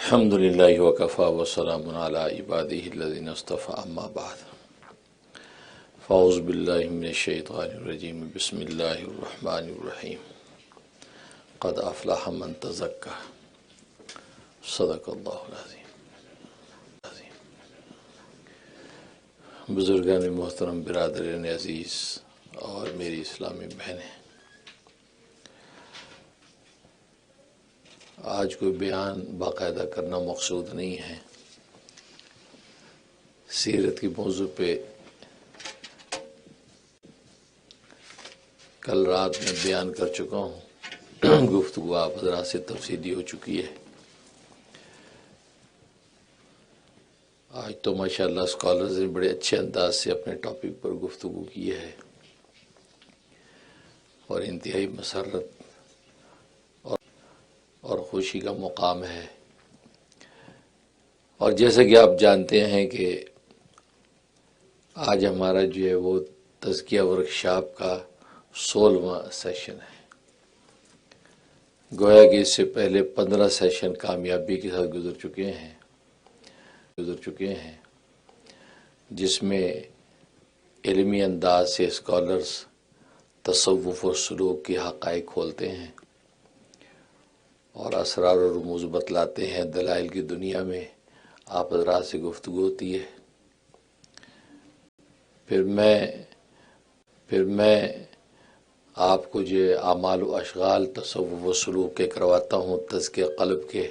الحمد للہ وکفا وسلام علی عبادہ الذین اصطفى اما بعد فاعوذ باللہ من الشیطان الرجیم بسم اللہ الرحمن الرحیم قد افلح من تزکى صدق اللہ العظیم۔ بزرگان محترم، برادران عزیز اور میری اسلامی بہنیں، آج کوئی بیان باقاعدہ کرنا مقصود نہیں ہے۔ سیرت کی موضوع پہ کل رات میں بیان کر چکا ہوں، گفتگو آپ حضرات سے تفصیلی ہو چکی ہے۔ آج تو ماشاءاللہ اسکالرز نے بڑے اچھے انداز سے اپنے ٹاپک پر گفتگو کی ہے اور انتہائی مسرت اور خوشی کا مقام ہے۔ اور جیسے کہ آپ جانتے ہیں کہ آج ہمارا جو ہے وہ تزکیہ ورکشاپ کا 16واں سیشن ہے۔ گویا کہ اس سے پہلے 15 سیشن کامیابی کے ساتھ گزر چکے ہیں جس میں علمی انداز سے اسکالرز تصوف و سلوک کے حقائق کھولتے ہیں اور اسرار و رموز بتلاتے ہیں۔ دلائل کی دنیا میں آپ حضرات سے گفتگو ہوتی ہے۔ پھر میں آپ کو جو اعمال و اشغال تصوف و سلوک کے کرواتا ہوں، تزکیہ قلب کے۔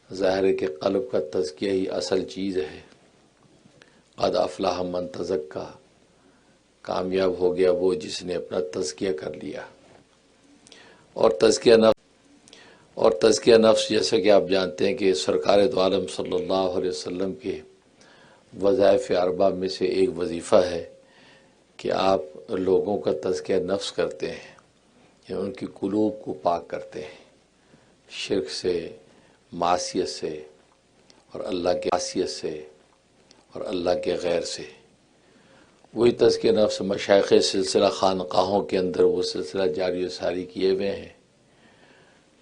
ظاہر ہے کہ قلب کا تزکیہ ہی اصل چیز ہے۔ قد افلح من تزکا، کامیاب ہو گیا وہ جس نے اپنا تزکیہ کر لیا۔ اور تزکیہ نفس جیسا کہ آپ جانتے ہیں کہ سرکار دو عالم صلی اللہ علیہ وسلم کے وظائف اربع میں سے ایک وظیفہ ہے کہ آپ لوگوں کا تزکیہ نفس کرتے ہیں، یعنی ان کی قلوب کو پاک کرتے ہیں شرک سے، معصیت سے اور اللہ کے غیر سے۔ وہی تزکیہ نفس مشائخ سلسلہ خانقاہوں کے اندر وہ سلسلہ جاری و ساری کیے ہوئے ہیں۔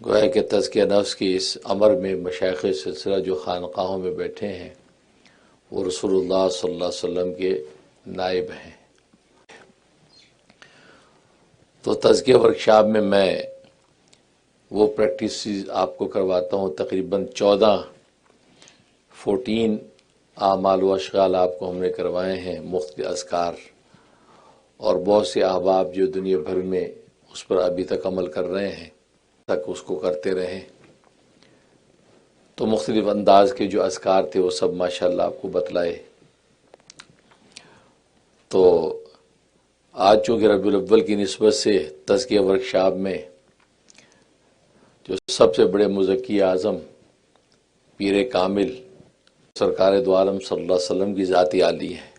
گویا کہ تزکیہ نفس کی اس امر میں مشائخ سلسلہ جو خانقاہوں میں بیٹھے ہیں وہ رسول اللہ صلی اللہ علیہ وسلم کے نائب ہیں۔ تو تزکیہ ورکشاپ میں وہ پریکٹسز آپ کو کرواتا ہوں، تقریباً 14 اعمال و اشغال آپ کو ہم نے کروائے ہیں، مختلف اذکار، اور بہت سے احباب جو دنیا بھر میں اس پر ابھی تک عمل کر رہے ہیں، تک اس کو کرتے رہیں۔ تو مختلف انداز کے جو اذکار تھے وہ سب ماشاءاللہ آپ کو بتلائے۔ تو آج چونکہ ربیع الاول کی نسبت سے تزکیہ ورکشاپ میں جو سب سے بڑے مزکی اعظم پیر کامل سرکار دو عالم صلی اللہ علیہ وسلم کی ذات عالی ہے،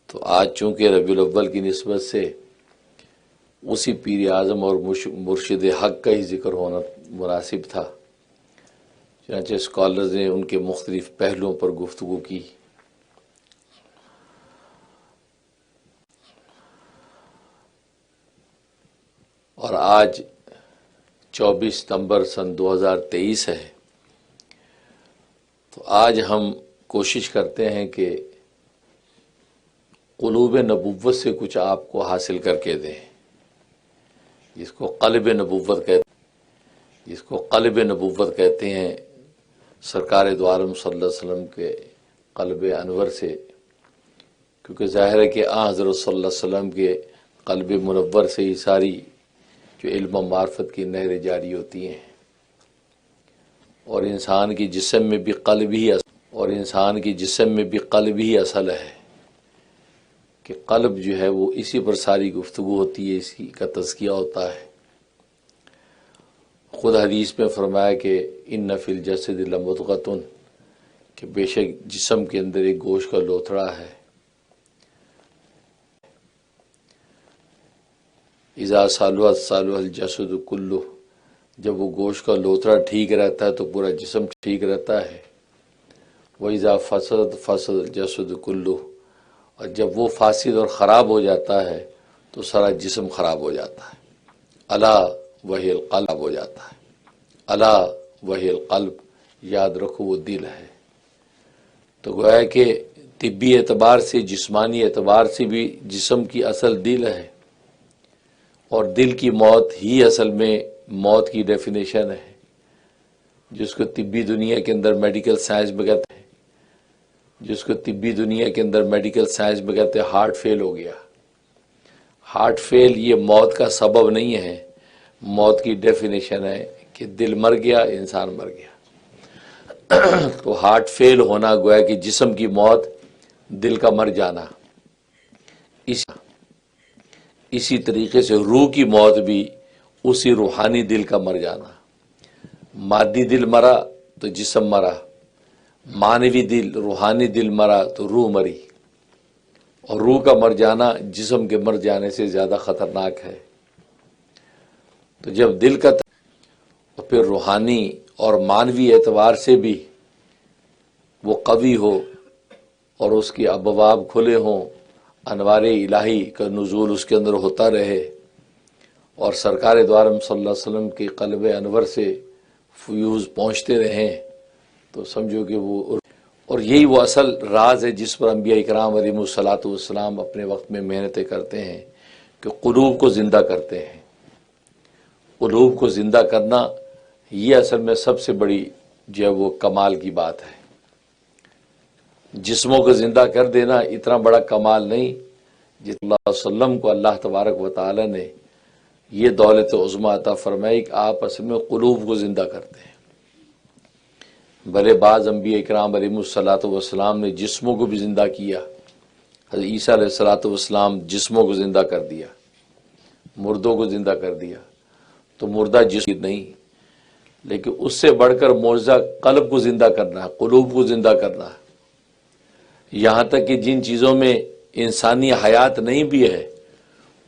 تو آج چونکہ ربیع الاول کی نسبت سے اسی پیر اعظم اور مرشد حق کا ہی ذکر ہونا مناسب تھا، چنانچہ اسکالرز نے ان کے مختلف پہلوؤں پر گفتگو کی۔ اور آج 24 ستمبر سن 2023 ہے، تو آج ہم کوشش کرتے ہیں کہ قلوب نبوت سے کچھ آپ کو حاصل کر کے دیں، جس کو قلب نبوت کہتے ہیں۔ سرکار دو عالم صلی اللہ علیہ وسلم کے قلب انور سے، کیونکہ ظاہر ہے کہ حضرت صلی اللہ علیہ وسلم کے قلب منور سے ہی ساری جو علم و معرفت کی نہریں جاری ہوتی ہیں، اور انسان کی جسم میں بھی قلب ہی اصل ہے کہ قلب جو ہے وہ اسی پر ساری گفتگو ہوتی ہے، اسی کا تزکیہ ہوتا ہے۔ خود حدیث میں فرمایا کہ ان فی الجسد لمضغۃ، کہ بے شک جسم کے اندر ایک گوشت کا لوتھڑا ہے، اذا صلحت صلح الجسد کلہ، جب وہ گوشت کا لوتھڑا ٹھیک رہتا ہے تو پورا جسم ٹھیک رہتا ہے۔ وَإِذَا فَسَدَتْ فَسَدَ الْجَسَدُ كُلُّهُ، اور جب وہ فاسد اور خراب ہو جاتا ہے تو سارا جسم خراب ہو جاتا ہے۔ الا وہی القلب ہو جاتا ہے، الا وہی القلب، یاد رکھو وہ دل ہے۔ تو گویا کہ طبی اعتبار سے، جسمانی اعتبار سے بھی جسم کی اصل دل ہے، اور دل کی موت ہی اصل میں موت کی ڈیفینیشن ہے، جس کو طبی دنیا کے اندر میڈیکل سائنس میں کہتے ہیں، جس کو طبی دنیا کے اندر میڈیکل سائنس میں کہتے ہیں ہارٹ فیل ہو گیا۔ ہارٹ فیل یہ موت کا سبب نہیں ہے، موت کی ڈیفینیشن ہے کہ دل مر گیا، انسان مر گیا۔ تو ہارٹ فیل ہونا گویا کہ جسم کی موت، دل کا مر جانا۔ اسی طریقے سے روح کی موت بھی اسی روحانی دل کا مر جانا۔ مادی دل مرا تو جسم مرا، معنوی دل، روحانی دل مرا تو روح مری، اور روح کا مر جانا جسم کے مر جانے سے زیادہ خطرناک ہے۔ تو جب دل کا تو پھر روحانی اور معنوی اعتبار سے بھی وہ قوی ہو اور اس کی ابواب کھلے ہوں، انوار الہی کا نزول اس کے اندر ہوتا رہے، اور سرکار دو عالم صلی اللہ علیہ وسلم کے قلب انور سے فیوز پہنچتے رہیں، تو سمجھو کہ وہ، اور یہی وہ اصل راز ہے جس پر انبیاء اکرام علیہ الصلوۃ والسلام اپنے وقت میں محنتیں کرتے ہیں کہ قلوب کو زندہ کرتے ہیں۔ قلوب کو زندہ کرنا یہ اصل میں سب سے بڑی جو ہے وہ کمال کی بات ہے۔ جسموں کو زندہ کر دینا اتنا بڑا کمال نہیں، جس اللہ علیہ وسلم کو اللہ تبارک و تعالی نے یہ دولت عظمیٰ عطا فرمائی کہ آپ اصل میں قلوب کو زندہ کرتے ہیں۔ بھلے بعض انبیاء اکرام علیہ الصلوۃ والسلام نے جسموں کو بھی زندہ کیا، حضرت عیسیٰ علیہ الصلوۃ والسلام جسموں کو زندہ کر دیا، مردوں کو زندہ کر دیا، تو مردہ جسم نہیں، لیکن اس سے بڑھ کر معجزہ قلب کو زندہ کرنا ہے، قلوب کو زندہ کرنا ہے۔ یہاں تک کہ جن چیزوں میں انسانی حیات نہیں بھی ہے،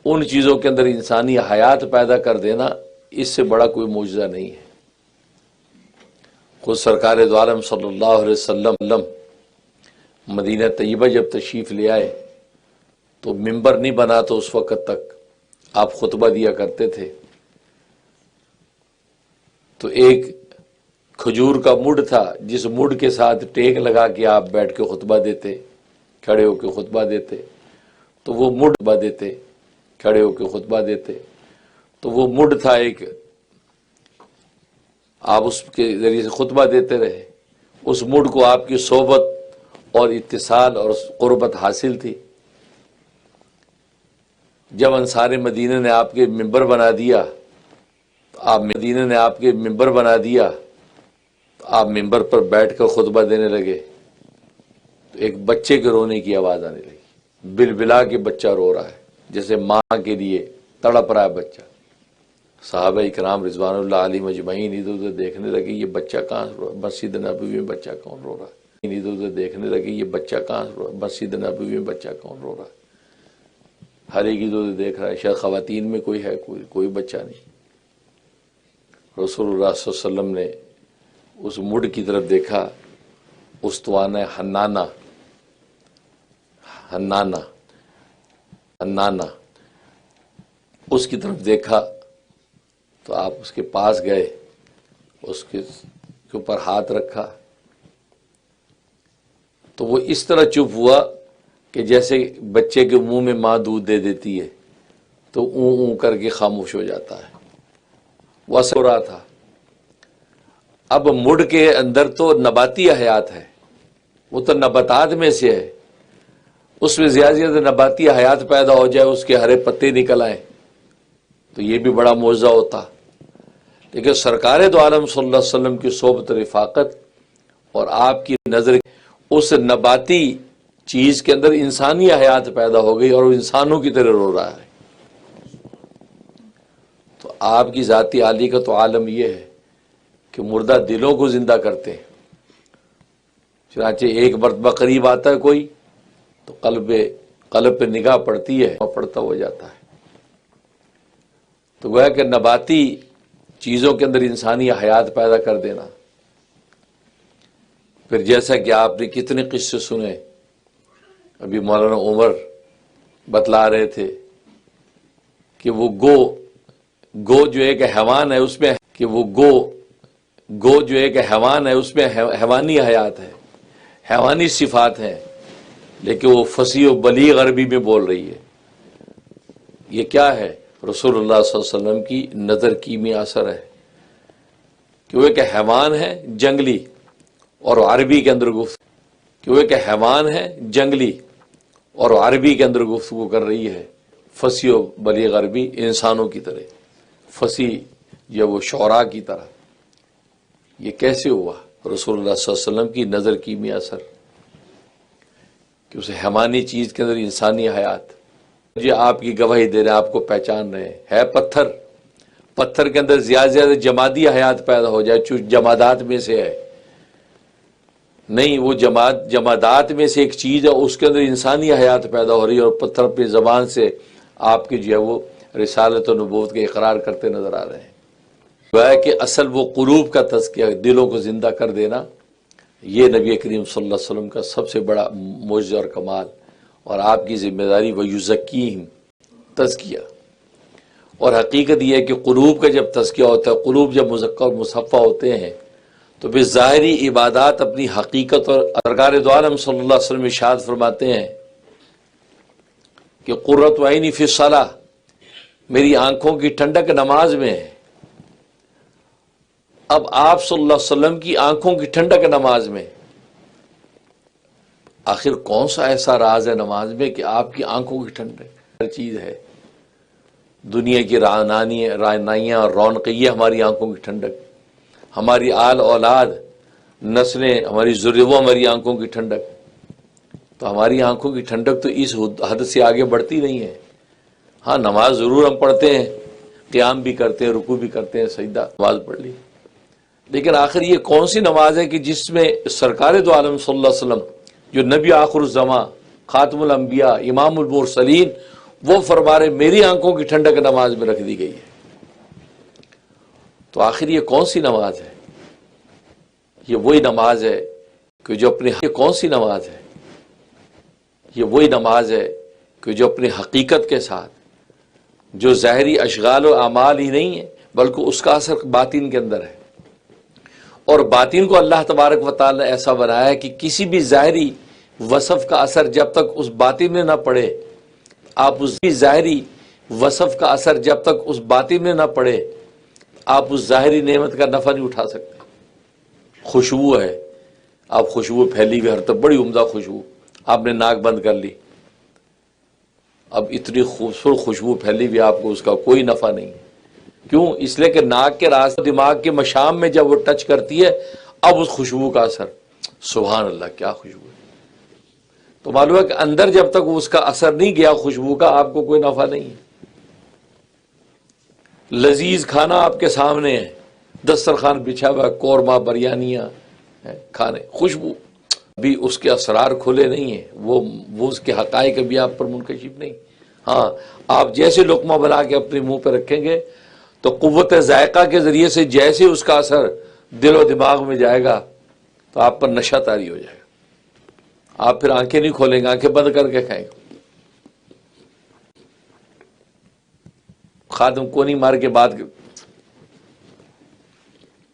ان چیزوں کے اندر انسانی حیات پیدا کر دینا، اس سے بڑا کوئی معجزہ نہیں ہے۔ خود سرکار دو عالم صلی اللہ علیہ وسلم مدینہ طیبہ جب تشریف لے آئے تو ممبر نہیں بنا، تو اس وقت تک آپ خطبہ دیا کرتے تھے، تو ایک کھجور کا مڈ تھا، جس مڈ کے ساتھ ٹیک لگا کے آپ بیٹھ کے خطبہ دیتے، کھڑے ہو کے خطبہ دیتے، تو وہ مڈ خطبہ دیتے، کھڑے ہو کے خطبہ دیتے، تو وہ مڈ تھا ایک، آپ اس کے ذریعے سے خطبہ دیتے رہے، اس مڈ کو آپ کی صحبت اور اتصال اور قربت حاصل تھی۔ جب انصار مدینہ نے آپ کے ممبر بنا دیا، مدینہ نے آپ کے ممبر بنا دیا، تو آپ ممبر پر بیٹھ کر خطبہ دینے لگے، تو ایک بچے کے رونے کی آواز آنے لگی، بلبلا کے بچہ رو رہا ہے، جیسے ماں کے لیے تڑپ رہا ہے بچہ۔ صحابہ اکرام رضوان اللہ علیہم اجمعین ادھر ادھر دیکھنے لگے، یہ بچہ کہاں رو رہا ہے؟ مسجد نبوی میں بچہ کون رو رہا ہے؟ ادھر ادھر دیکھنے لگے، یہ بچہ کہاں رو رہا ہے؟ مسجد نبوی میں بچہ کون رو رہا ہے؟ ہر ایک ادھر ادھر دیکھ رہا ہے، شاید خواتین میں کوئی ہے، کوئی بچہ نہیں۔ رسول اللہ صلی اللہ علیہ وسلم نے اس مڈ کی طرف دیکھا، استوانہ حنانہ اس کی طرف دیکھا، تو آپ اس کے پاس گئے، اس کے اوپر ہاتھ رکھا، تو وہ اس طرح چپ ہوا کہ جیسے بچے کے منہ میں ماں دودھ دے دیتی ہے تو اون اون کر کے خاموش ہو جاتا ہے، وہ اثر ہو رہا تھا۔ اب مڈ کے اندر تو نباتی حیات ہے، وہ تو نباتات میں سے ہے، اس میں زیادہ سے زیادہ نباتی حیات پیدا ہو جائے، اس کے ہرے پتے نکل آئیں تو یہ بھی بڑا معجزہ ہوتا۔ لیکن سرکار دو عالم صلی اللہ علیہ وسلم کی صحبت رفاقت اور آپ کی نظر اس نباتی چیز کے اندر انسانی حیات پیدا ہو گئی، اور وہ انسانوں کی طرح رو رہا ہے۔ تو آپ کی ذاتی عالی کا تو عالم یہ ہے کہ مردہ دلوں کو زندہ کرتے ہیں۔ چنانچہ ایک مرتبہ قریب آتا ہے کوئی تو قلب پہ نگاہ پڑتی ہے، پڑتا ہو جاتا ہے۔ تو گویا کہ نباتی چیزوں کے اندر انسانی حیات پیدا کر دینا۔ پھر جیسا کہ آپ نے کتنے قصے سنے، ابھی مولانا عمر بتلا رہے تھے کہ وہ گو جو ایک حیوان ہے، اس میں کہ وہ گو جو ایک حیوان ہے اس میں حیوانی حیات ہے، حیوانی صفات ہیں، لیکن وہ فصیح و بلیغ عربی میں بول رہی ہے۔ یہ کیا ہے؟ رسول اللہ صلی اللہ علیہ وسلم کی نظر کیمی اثر ہے کہ وہ ایک حیوان ہے جنگلی، اور عربی کے اندر گفتگو کہ وہ ایک حیوان ہے جنگلی اور عربی کے اندر گفتگو کر رہی ہے فصیح و بلیغ عربی، انسانوں کی طرح، فصیح یا وہ شعراء کی طرح۔ یہ کیسے ہوا؟ رسول اللہ صلی اللہ علیہ وسلم کی نظر کیمی اثر کہ اسے حیوانی چیز کے اندر انسانی حیات، یہ آپ کی گواہی دے رہے ہیں، آپ کو پہچان رہے ہیں، ہے پتھر، پتھر کے اندر زیادہ سے زیادہ جمادی حیات پیدا ہو جائے، چونکہ جمادات میں سے ہے، نہیں وہ جمادات میں سے ایک چیز ہے، اس کے اندر انسانی حیات پیدا ہو رہی ہے، اور پتھر اپنی زبان سے آپ کی جو ہے وہ رسالت و نبوت کے اقرار کرتے نظر آ رہے ہیں۔ گویا کہ اصل وہ قلوب کا تزکیہ، دلوں کو زندہ کر دینا، یہ نبی کریم صلی اللہ علیہ وسلم کا سب سے بڑا معجزہ اور کمال، اور آپ کی ذمہ داری وَيُزَكِّيهِمْ، تزکیہ۔ اور حقیقت یہ ہے کہ قلوب کا جب تزکیہ ہوتا ہے، قلوب جب مزکہ اور مصفہ ہوتے ہیں، تو پھر ظاہری عبادات اپنی حقیقت، اور سرکار دو عالم صلی اللہ علیہ وسلم ارشاد فرماتے ہیں کہ قرۃ عینی فی الصلاۃ، میری آنکھوں کی ٹھنڈک نماز میں ہے۔ اب آپ صلی اللہ علیہ وسلم کی آنکھوں کی ٹھنڈک نماز میں، آخر کون سا ایسا راز ہے نماز میں کہ آپ کی آنکھوں کی ٹھنڈک؟ ہر چیز ہے، دنیا کی رعنائیاں اور رونقیں، یہ ہماری آنکھوں کی ٹھنڈک، ہماری آل اولاد، نسلیں، ہماری ذریہ، وہ ہماری آنکھوں کی ٹھنڈک۔ تو ہماری آنکھوں کی ٹھنڈک تو اس حد سے آگے بڑھتی نہیں ہے۔ ہاں نماز ضرور ہم پڑھتے ہیں، قیام بھی کرتے ہیں، رکوع بھی کرتے ہیں، سجدہ، نماز پڑھ لی، لیکن آخر یہ کون سی نماز ہے کہ جس میں سرکار دو عالم صلی اللہ علیہ وسلم، جو نبی آخر الزماں، خاتم الانبیاء، امام المرسلین، وہ فرما رہے میری آنکھوں کی ٹھنڈک نماز میں رکھ دی گئی ہے؟ تو آخر یہ کون سی نماز ہے؟ یہ وہی نماز ہے کہ جو اپنے، یہ کون سی نماز ہے؟ یہ وہی نماز ہے کہ جو اپنی حقیقت کے ساتھ، جو ظاہری اشغال و اعمال ہی نہیں ہے بلکہ اس کا اثر باطن کے اندر ہے، اور باطن کو اللہ تبارک و تعالی نے ایسا بنایا ہے کہ کسی بھی ظاہری وصف کا اثر جب تک اس باطن میں نہ پڑے، آپ اس ظاہری وصف کا اثر جب تک اس باطن میں نہ پڑے، آپ اس ظاہری نعمت کا نفع نہیں اٹھا سکتے۔ خوشبو ہے، آپ خوشبو پھیلی ہوئی ہر طرف، بڑی عمدہ خوشبو، آپ نے ناک بند کر لی، اب اتنی خوبصورت خوشبو پھیلی ہوئی، آپ کو اس کا کوئی نفع نہیں ہے۔ کیوں؟ اس لیے کہ ناک کے راستے دماغ کے مشام میں جب وہ ٹچ کرتی ہے، اب اس خوشبو کا اثر، سبحان اللہ کیا خوشبو ہے۔ تو معلوم ہے کہ اندر جب تک اس کا اثر نہیں گیا خوشبو کا، آپ کو کوئی نفع نہیں ہے۔ لذیذ کھانا آپ کے سامنے ہے، دسترخوان بچھا ہوا، قورمہ، بریانیاں، کھانے، خوشبو، بھی اس کے اسرار کھلے نہیں ہیں، وہ اس کے حقائق بھی آپ پر منکشف نہیں۔ ہاں آپ جیسے لقمہ بنا کے اپنے منہ پہ رکھیں گے تو قوت ذائقہ کے ذریعے سے جیسے اس کا اثر دل و دماغ میں جائے گا تو آپ پر نشہ طاری ہو جائے گا، آپ پھر آنکھیں نہیں کھولیں گے، آنکھیں بند کر کے کھائیں گے۔ خادم کو نہیں مار کے بات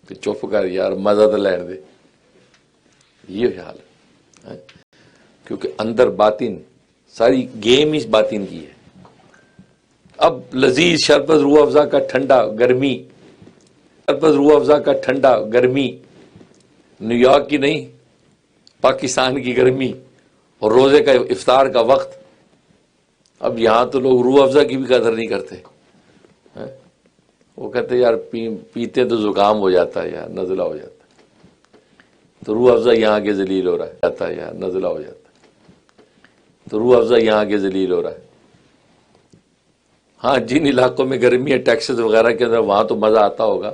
کہ چپ کر یار، مزہ تو لین دے، یہ حال ہے، کیونکہ اندر باطن، ساری گیم اس باطن کی ہے۔ اب لذیذ شربت روح افزا کا ٹھنڈا گرمی، شربت روح افزا کا ٹھنڈا گرمی، نیو یارک کی نہیں، پاکستان کی گرمی، اور روزے کا افطار کا وقت۔ اب یہاں تو لوگ روح افزا کی بھی قدر نہیں کرتے، وہ کہتے یار پیتے تو زکام ہو جاتا ہے یار، نزلہ ہو جاتا ہے، تو روح افزا یہاں کے ذلیل ہو رہا ہے، جاتا ہے یار، نزلہ ہو جاتا ہے، تو روح افزا یہاں کے ذلیل ہو رہا ہے۔ ہاں جن علاقوں میں گرمی ہے، ٹیکسس وغیرہ کے اندر، وہاں تو مزہ آتا ہوگا،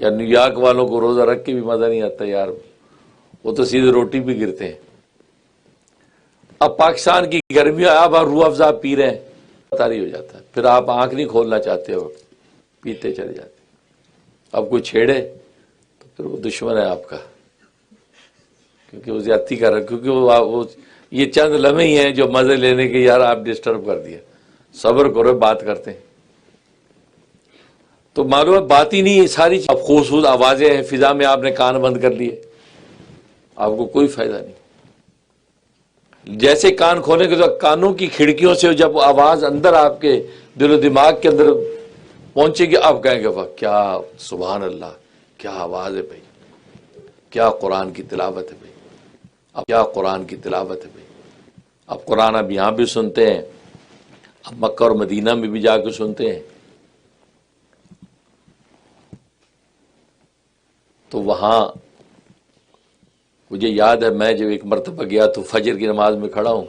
یا نیو یارک والوں کو روزہ رکھ کے بھی مزہ نہیں آتا یار، وہ تو سیدھے روٹی بھی گرتے ہیں۔ اب پاکستان کی گرمی، اب روح افزا پی رہے ہیں، طاری ہو جاتا ہے، پھر آپ آنکھ نہیں کھولنا چاہتے ہو، پیتے چلے جاتے۔ اب کوئی چھیڑے تو پھر وہ دشمن ہے آپ کا، کیونکہ وہ زیادتی کر رہا ہے، کیونکہ وہ یہ چند لمحے ہی ہیں جو مزے لینے کے، یار آپ ڈسٹرب کر دیا، صبر کرو، بات کرتے ہیں۔ تو معلوم ہے بات ہی نہیں ساری اب خوبصورت آوازیں ہیں فضا میں، آپ نے کان بند کر لیے، آپ کو کوئی فائدہ نہیں۔ جیسے کان کھولیں گے تو کانوں کی کھڑکیوں سے جب آواز اندر آپ کے دل و دماغ کے اندر پہنچے گی، آپ کہیں گے واہ کیا سبحان اللہ، کیا آواز ہے بھائی، کیا قرآن کی تلاوت ہے بھائی، اب کیا قرآن کی تلاوت ہے بھائی۔ اب قرآن اب یہاں بھی سنتے ہیں، اب مکہ اور مدینہ میں بھی جا کے سنتے ہیں، تو وہاں مجھے یاد ہے میں جب ایک مرتبہ گیا تو فجر کی نماز میں کھڑا ہوں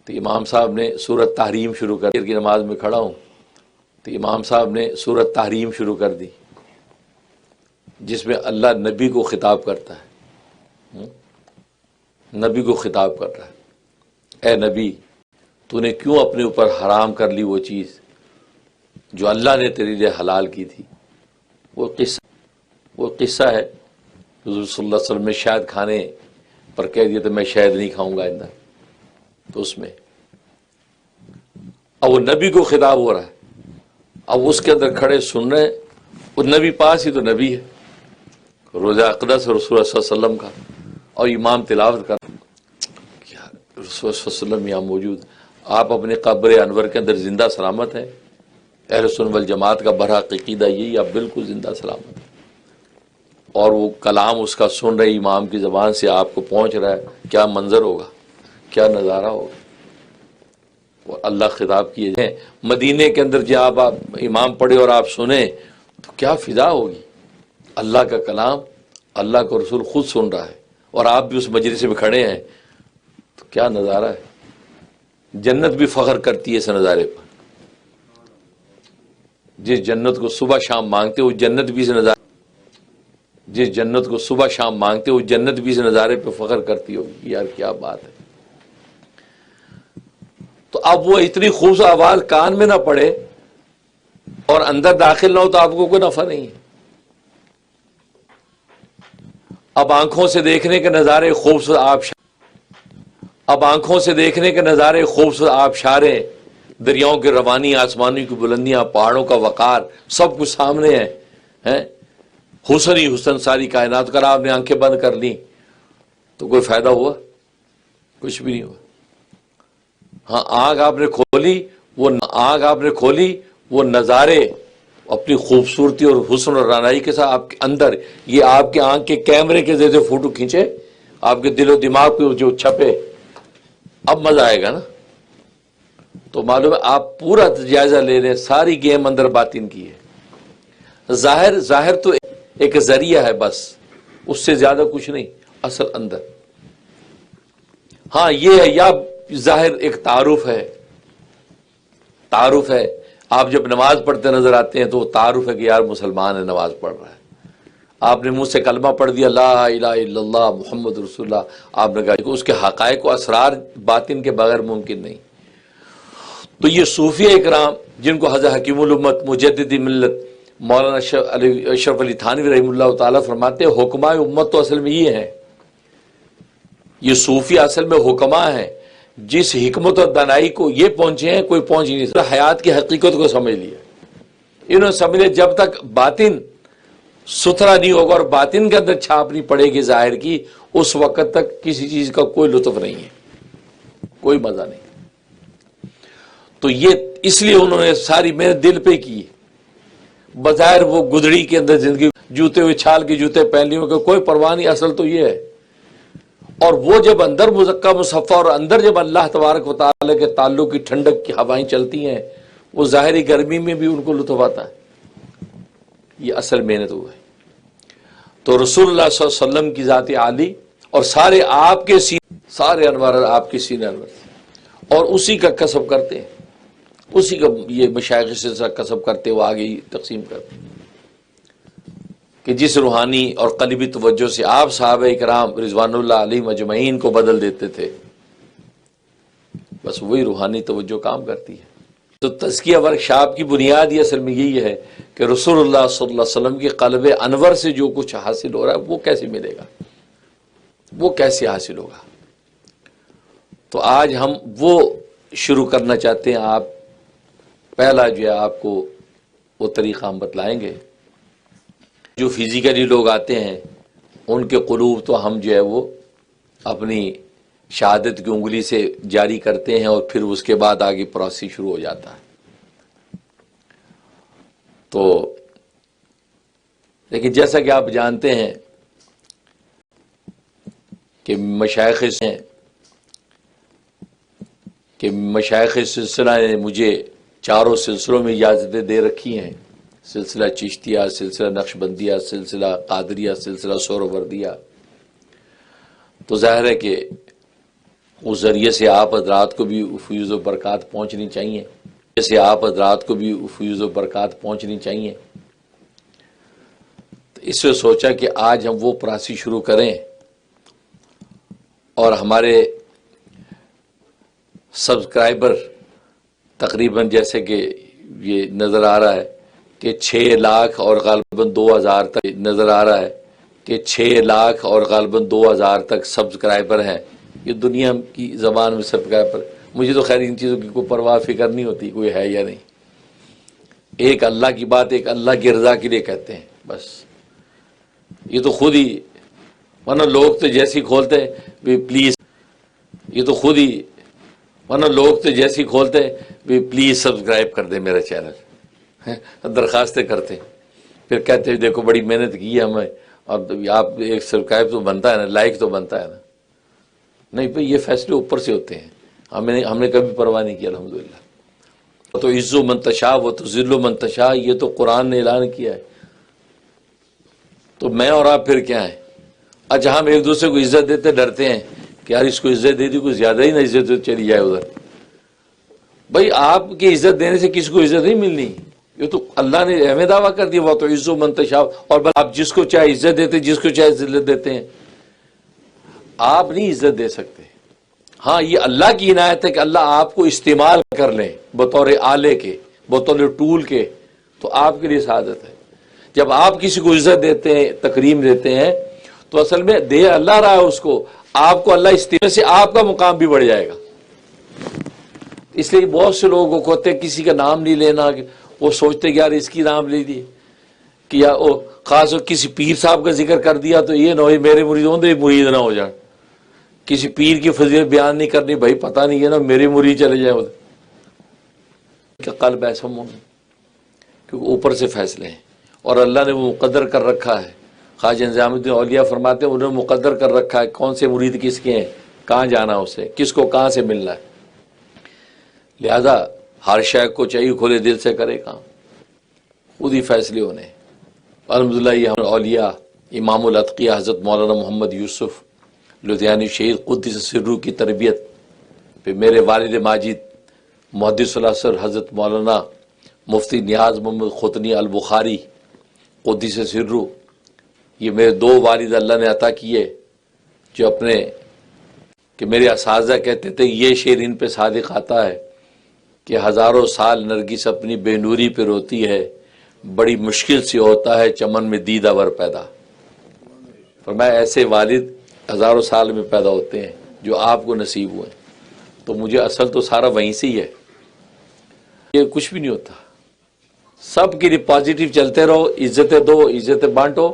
تو امام صاحب نے سورۃ تحریم شروع کر دی، فجر کی نماز میں کھڑا ہوں تو امام صاحب نے سورۃ تحریم شروع کر دی، جس میں اللہ نبی کو خطاب کرتا ہے، نبی کو خطاب کر رہا ہے، اے نبی تو نے کیوں اپنے اوپر حرام کر لی وہ چیز جو اللہ نے تیرے لیے حلال کی تھی۔ وہ قصہ ہے حضور صلی اللہ علیہ وسلم نے شہد کھانے پر کہہ دیا تو میں شہد نہیں کھاؤں گا آئندہ، تو اس میں اب وہ نبی کو خطاب ہو رہا ہے، اب اس کے اندر کھڑے سن رہے ہیں، وہ نبی پاس ہی تو نبی ہے، روزہ اقدس رسول اللہ صلی اللہ علیہ وسلم کا، اور امام تلاوت کر کیا رسول صلی اللہ علیہ وسلم یہاں موجود، آپ اپنے قبر انور کے اندر زندہ سلامت ہیں، اہل سنت والجماعت کا برحق عقیدہ یہی، آپ بالکل زندہ سلامت ہیں، اور وہ کلام اس کا سن رہے امام کی زبان سے آپ کو پہنچ رہا ہے، کیا منظر ہوگا، کیا نظارہ ہوگا۔ وہ اللہ خطاب کیے ہیں مدینے کے اندر جب آپ امام پڑھے اور آپ سنیں تو کیا فضا ہوگی، اللہ کا کلام اللہ کا رسول خود سن رہا ہے اور آپ بھی اس مجلس میں کھڑے ہیں، تو کیا نظارہ ہے۔ جنت بھی فخر کرتی ہے اس نظارے پر، جس جنت کو صبح شام مانگتے وہ جنت بھی اس نظارے، جس جنت کو صبح شام مانگتے وہ جنت بھی اس نظارے پہ فخر کرتی ہوگی، یار کیا بات ہے۔ تو اب وہ اتنی خوبصورت آواز کان میں نہ پڑے اور اندر داخل نہ ہو تو آپ کو کوئی نفع نہیں ہے۔ اب آنکھوں سے دیکھنے کے نظارے خوبصورت اب آنکھوں سے دیکھنے کے نظارے خوبصورت آبشاریں، دریاؤں کی روانی، آسمانی کی بلندیاں، پہاڑوں کا وقار، سب کچھ سامنے ہے، حسن ہی حسن ساری کائنات کر، آپ نے آنکھیں بند کر لی تو کوئی فائدہ ہوا؟ کچھ بھی نہیں ہوا۔ ہاں آنکھ آپ نے کھولی وہ نظارے اپنی خوبصورتی اور حسن اور رانائی کے ساتھ آپ کے اندر، یہ آپ کے آنکھ کے کیمرے کے جیسے فوٹو کھینچے، آپ کے دل و دماغ پہ جو چھپے، اب مزہ آئے گا نا۔ تو معلوم ہے آپ پورا جائزہ لے لیں، ساری گیم اندر باطن کی ہے۔ ظاہر تو ایک ذریعہ ہے بس، اس سے زیادہ کچھ نہیں، اصل اندر۔ ہاں یہ ہے، یا ظاہر ایک تعارف ہے، آپ جب نماز پڑھتے نظر آتے ہیں تو وہ تعارف ہے کہ یار مسلمان ہے، نماز پڑھ رہا ہے، آپ نے منہ سے کلمہ پڑھ دیا لا الہ الا اللہ محمد رسول اللہ، آپ نے کہا اس کے حقائق و اسرار باطن کے بغیر ممکن نہیں۔ تو یہ صوفیہ اکرام جن کو حضرت حکیم الامت مجدد ملت مولانا اشرف علی تھانوی رحمہ اللہ تعالیٰ فرماتے ہیں حکماء امت تو اصل میں یہ ہیں، یہ صوفی اصل میں حکماء ہیں، جس حکمت اور دانائی کو یہ پہنچے ہیں کوئی پہنچ ہی نہیں سکتا، حیات کی حقیقت کو سمجھ لیا انہوں نے، سمجھ لیا جب تک باطن ستھرا نہیں ہوگا اور باطن کے اندر چھاپ نہیں پڑے گی ظاہر کی، اس وقت تک کسی چیز کا کوئی لطف نہیں ہے، کوئی مزہ نہیں۔ تو یہ اس لیے انہوں نے ساری محنت دل پہ کی، بظاہر وہ گدڑی کے اندر زندگی، جوتے ہوئے چھال کے جوتے پہن لیے کہ کوئی پرواہ نہیں، اصل تو یہ ہے۔ اور وہ جب اندر مزکہ مصفہ اور اندر جب اللہ تبارک و تعالی کے تعلق کی ٹھنڈک کی ہوائیں چلتی ہیں، وہ ظاہری گرمی میں بھی ان کو لطف آتا ہے، یہ اصل محنت ہوا ہے۔ تو رسول اللہ صلی اللہ علیہ وسلم کی ذات عالی اور سارے آپ کے سینے، سارے انوار آپ کے سینے انور، اور اسی کا کسب کرتے ہیں، اسی کا یہ مشائخ سے کسب کرتے وہ آگے ہی تقسیم کرتے ہیں کہ جس روحانی اور قلبی توجہ سے آپ صحابہ کرام رضوان اللہ علیہم اجمعین کو بدل دیتے تھے، بس وہی روحانی توجہ کام کرتی ہے۔ تو تزکیہ ورکشاپ کی بنیاد یہ اصل میں یہی ہے کہ رسول اللہ صلی اللہ علیہ وسلم کے قلب انور سے جو کچھ حاصل ہو رہا ہے وہ کیسے ملے گا، وہ کیسے حاصل ہوگا۔ تو آج ہم وہ شروع کرنا چاہتے ہیں۔ آپ پہلا جو ہے آپ کو وہ طریقہ ہم بتلائیں گے. جو فزیکلی لوگ آتے ہیں ان کے قلوب تو ہم جو ہے وہ اپنی شہادت کی انگلی سے جاری کرتے ہیں اور پھر اس کے بعد آگے پروسیس شروع ہو جاتا ہے. تو لیکن جیسا کہ آپ جانتے ہیں کہ مشائخ سلسلہ نے مجھے چاروں سلسلوں میں اجازتیں دے رکھی ہیں. سلسلہ چشتیہ، سلسلہ نقشبندیہ، سلسلہ قادریہ، سلسلہ سہروردیہ. تو ظاہر ہے کہ اس ذریعے سے آپ حضرات کو بھی فیوز و برکات پہنچنی چاہیے. جیسے آپ حضرات کو بھی فیوز و برکات پہنچنی چاہیے. تو اس سے سوچا کہ آج ہم وہ پراسی شروع کریں اور ہمارے سبسکرائبر تقریباً جیسے کہ یہ نظر آ رہا ہے کہ 6 لاکھ اور غالباً 2000 تک نظر آ رہا ہے کہ 6 لاکھ اور غالباً 2000 تک سبسکرائبر ہیں. یہ دنیا کی زبان میں سبسکرائبر. مجھے تو خیر ان چیزوں کی کوئی پرواہ فکر نہیں ہوتی کوئی ہے یا نہیں. ایک اللہ کی بات ایک اللہ کی رضا کے لیے کہتے ہیں بس. یہ تو خود ہی، ورنہ لوگ تو جیسی کھولتے ہیں پلیز، یہ تو خود ہی، ورنہ لوگ تو جیسی کھولتے ہیں پلیز سبسکرائب کر دیں میرا چینل، درخواستیں کرتے ہیں. پھر کہتے ہیں دیکھو بڑی محنت کی ہے ہمیں، اور آپ ایک سبسکرائب تو بنتا ہے نا، لائک تو بنتا ہے نا. نہیں بھائی یہ فیصلے اوپر سے ہوتے ہیں. ہم نے کبھی پرواہ نہیں کیا الحمدللہ. تو عز و منتشا و تو ذل و منتشا، یہ تو قرآن نے اعلان کیا ہے. تو میں اور آپ پھر کیا ہیں؟ اچھا ہم ایک دوسرے کو عزت دیتے ڈرتے ہیں کہ یار اس کو عزت دے دی کوئی زیادہ ہی نہ عزت چلی جائے ادھر. بھائی آپ کی عزت دینے سے کسی کو عزت نہیں ملنی. یہ تو اللہ نے اہم دعویٰ کر دیا وہ تو عز و منتشا. اور آپ جس کو چاہے عزت دیتے، جس کو چاہے ذلت دیتے ہیں. آپ نہیں عزت دے سکتے. ہاں یہ اللہ کی عنایت ہے کہ اللہ آپ کو استعمال کر لیں بطور آلے کے، بطور ٹول کے، تو آپ کے لیے سعادت ہے. جب آپ کسی کو عزت دیتے ہیں، تکریم دیتے ہیں، تو اصل میں دے اللہ رہا ہے اس کو. آپ کو اللہ استعمال سے آپ کا مقام بھی بڑھ جائے گا. اس لیے بہت سے لوگوں کو کہتے ہیں کسی کا نام نہیں لینا، وہ سوچتے کہ یار اس کی نام لے دیے کہ یا خاص کسی پیر صاحب کا ذکر کر دیا تو یہ نہ ہو میرے مرید ہوندے مرید نہ ہو جائیں. کسی پیر کی فضیلت بیان نہیں کرنی، بھائی پتہ نہیں ہے نا میرے مرید چلے جائیں ادھر. کہ قلب ایسا مومن، کیونکہ اوپر سے فیصلے ہیں اور اللہ نے وہ مقدر کر رکھا ہے. خواجہ نظام الدین اولیاء فرماتے ہیں انہوں نے مقدر کر رکھا ہے کون سے مرید کس کے ہیں، کہاں جانا اسے، کس کو کہاں سے ملنا ہے. لہذا ہر شیخ کو چاہیے کھلے دل سے کرے کام، خود ہی فیصلے ہونے. الحمدللہ یہ اولیاء امام الاتقیاء حضرت مولانا محمد یوسف لدھیانی شہید قدس سرہ کی تربیت پہ میرے والد ماجد محدث الاثر حضرت مولانا مفتی نیاز محمد ختنی البخاری قدس سرہ، یہ میرے 2 والد اللہ نے عطا کیے جو اپنے کہ میرے اساتذہ کہتے تھے یہ شعر ان پہ صادق آتا ہے کہ ہزاروں سال نرگس اپنی بے نوری پہ روتی ہے، بڑی مشکل سے ہوتا ہے چمن میں دیدہ ور پیدا. فرمایا ایسے والد ہزاروں سال میں پیدا ہوتے ہیں جو آپ کو نصیب ہوئے. تو مجھے اصل تو سارا وہیں سے ہی ہے. یہ کچھ بھی نہیں ہوتا. سب کے لیے پازیٹیو چلتے رہو، عزتیں دو، عزتیں بانٹو.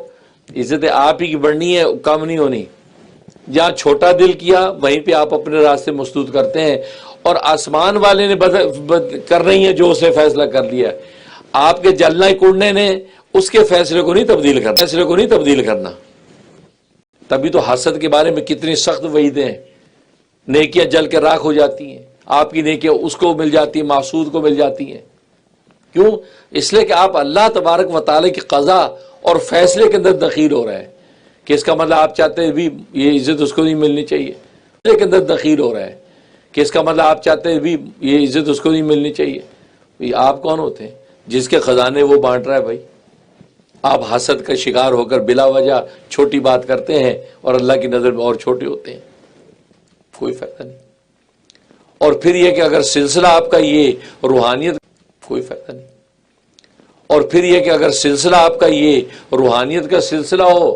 عزتیں آپ ہی کی بڑھنی ہے، کم نہیں ہونی. جہاں چھوٹا دل کیا وہیں پہ آپ اپنے راستے مسدود کرتے ہیں، اور آسمان والے نے کر رہی ہیں جو اس نے فیصلہ کر لیا. آپ کے جلنا کوڑنے نے اس کے فیصلے کو نہیں تبدیل کرنا. تبھی تو حسد کے بارے میں کتنی سخت وعیدیں ہیں. نیکیاں جل کے راکھ ہو جاتی ہیں، آپ کی نیکیاں اس کو مل جاتی ہیں، محسود کو مل جاتی ہیں. کیوں؟ اس لیے کہ آپ اللہ تبارک و تعالی کی قضا اور فیصلے کے اندر دخیل ہو رہے ہیں. کہ اس کا مطلب آپ چاہتے ہیں بھی یہ عزت اس کو نہیں ملنی چاہیے. فیصلے کے اندر دخیل ہو رہے ہیں کہ اس کا مطلب آپ چاہتے ہیں بھی یہ عزت اس کو نہیں ملنی چاہیے. آپ کون ہوتے ہیں؟ جس کے خزانے وہ بانٹ رہا ہے. بھائی آپ حسد کا شکار ہو کر بلا وجہ چھوٹی بات کرتے ہیں اور اللہ کی نظر میں اور چھوٹے ہوتے ہیں. کوئی فائدہ نہیں. اور پھر یہ کہ اگر سلسلہ آپ کا یہ روحانیت، کوئی فائدہ نہیں. اور پھر یہ کہ اگر سلسلہ آپ کا یہ روحانیت کا سلسلہ ہو،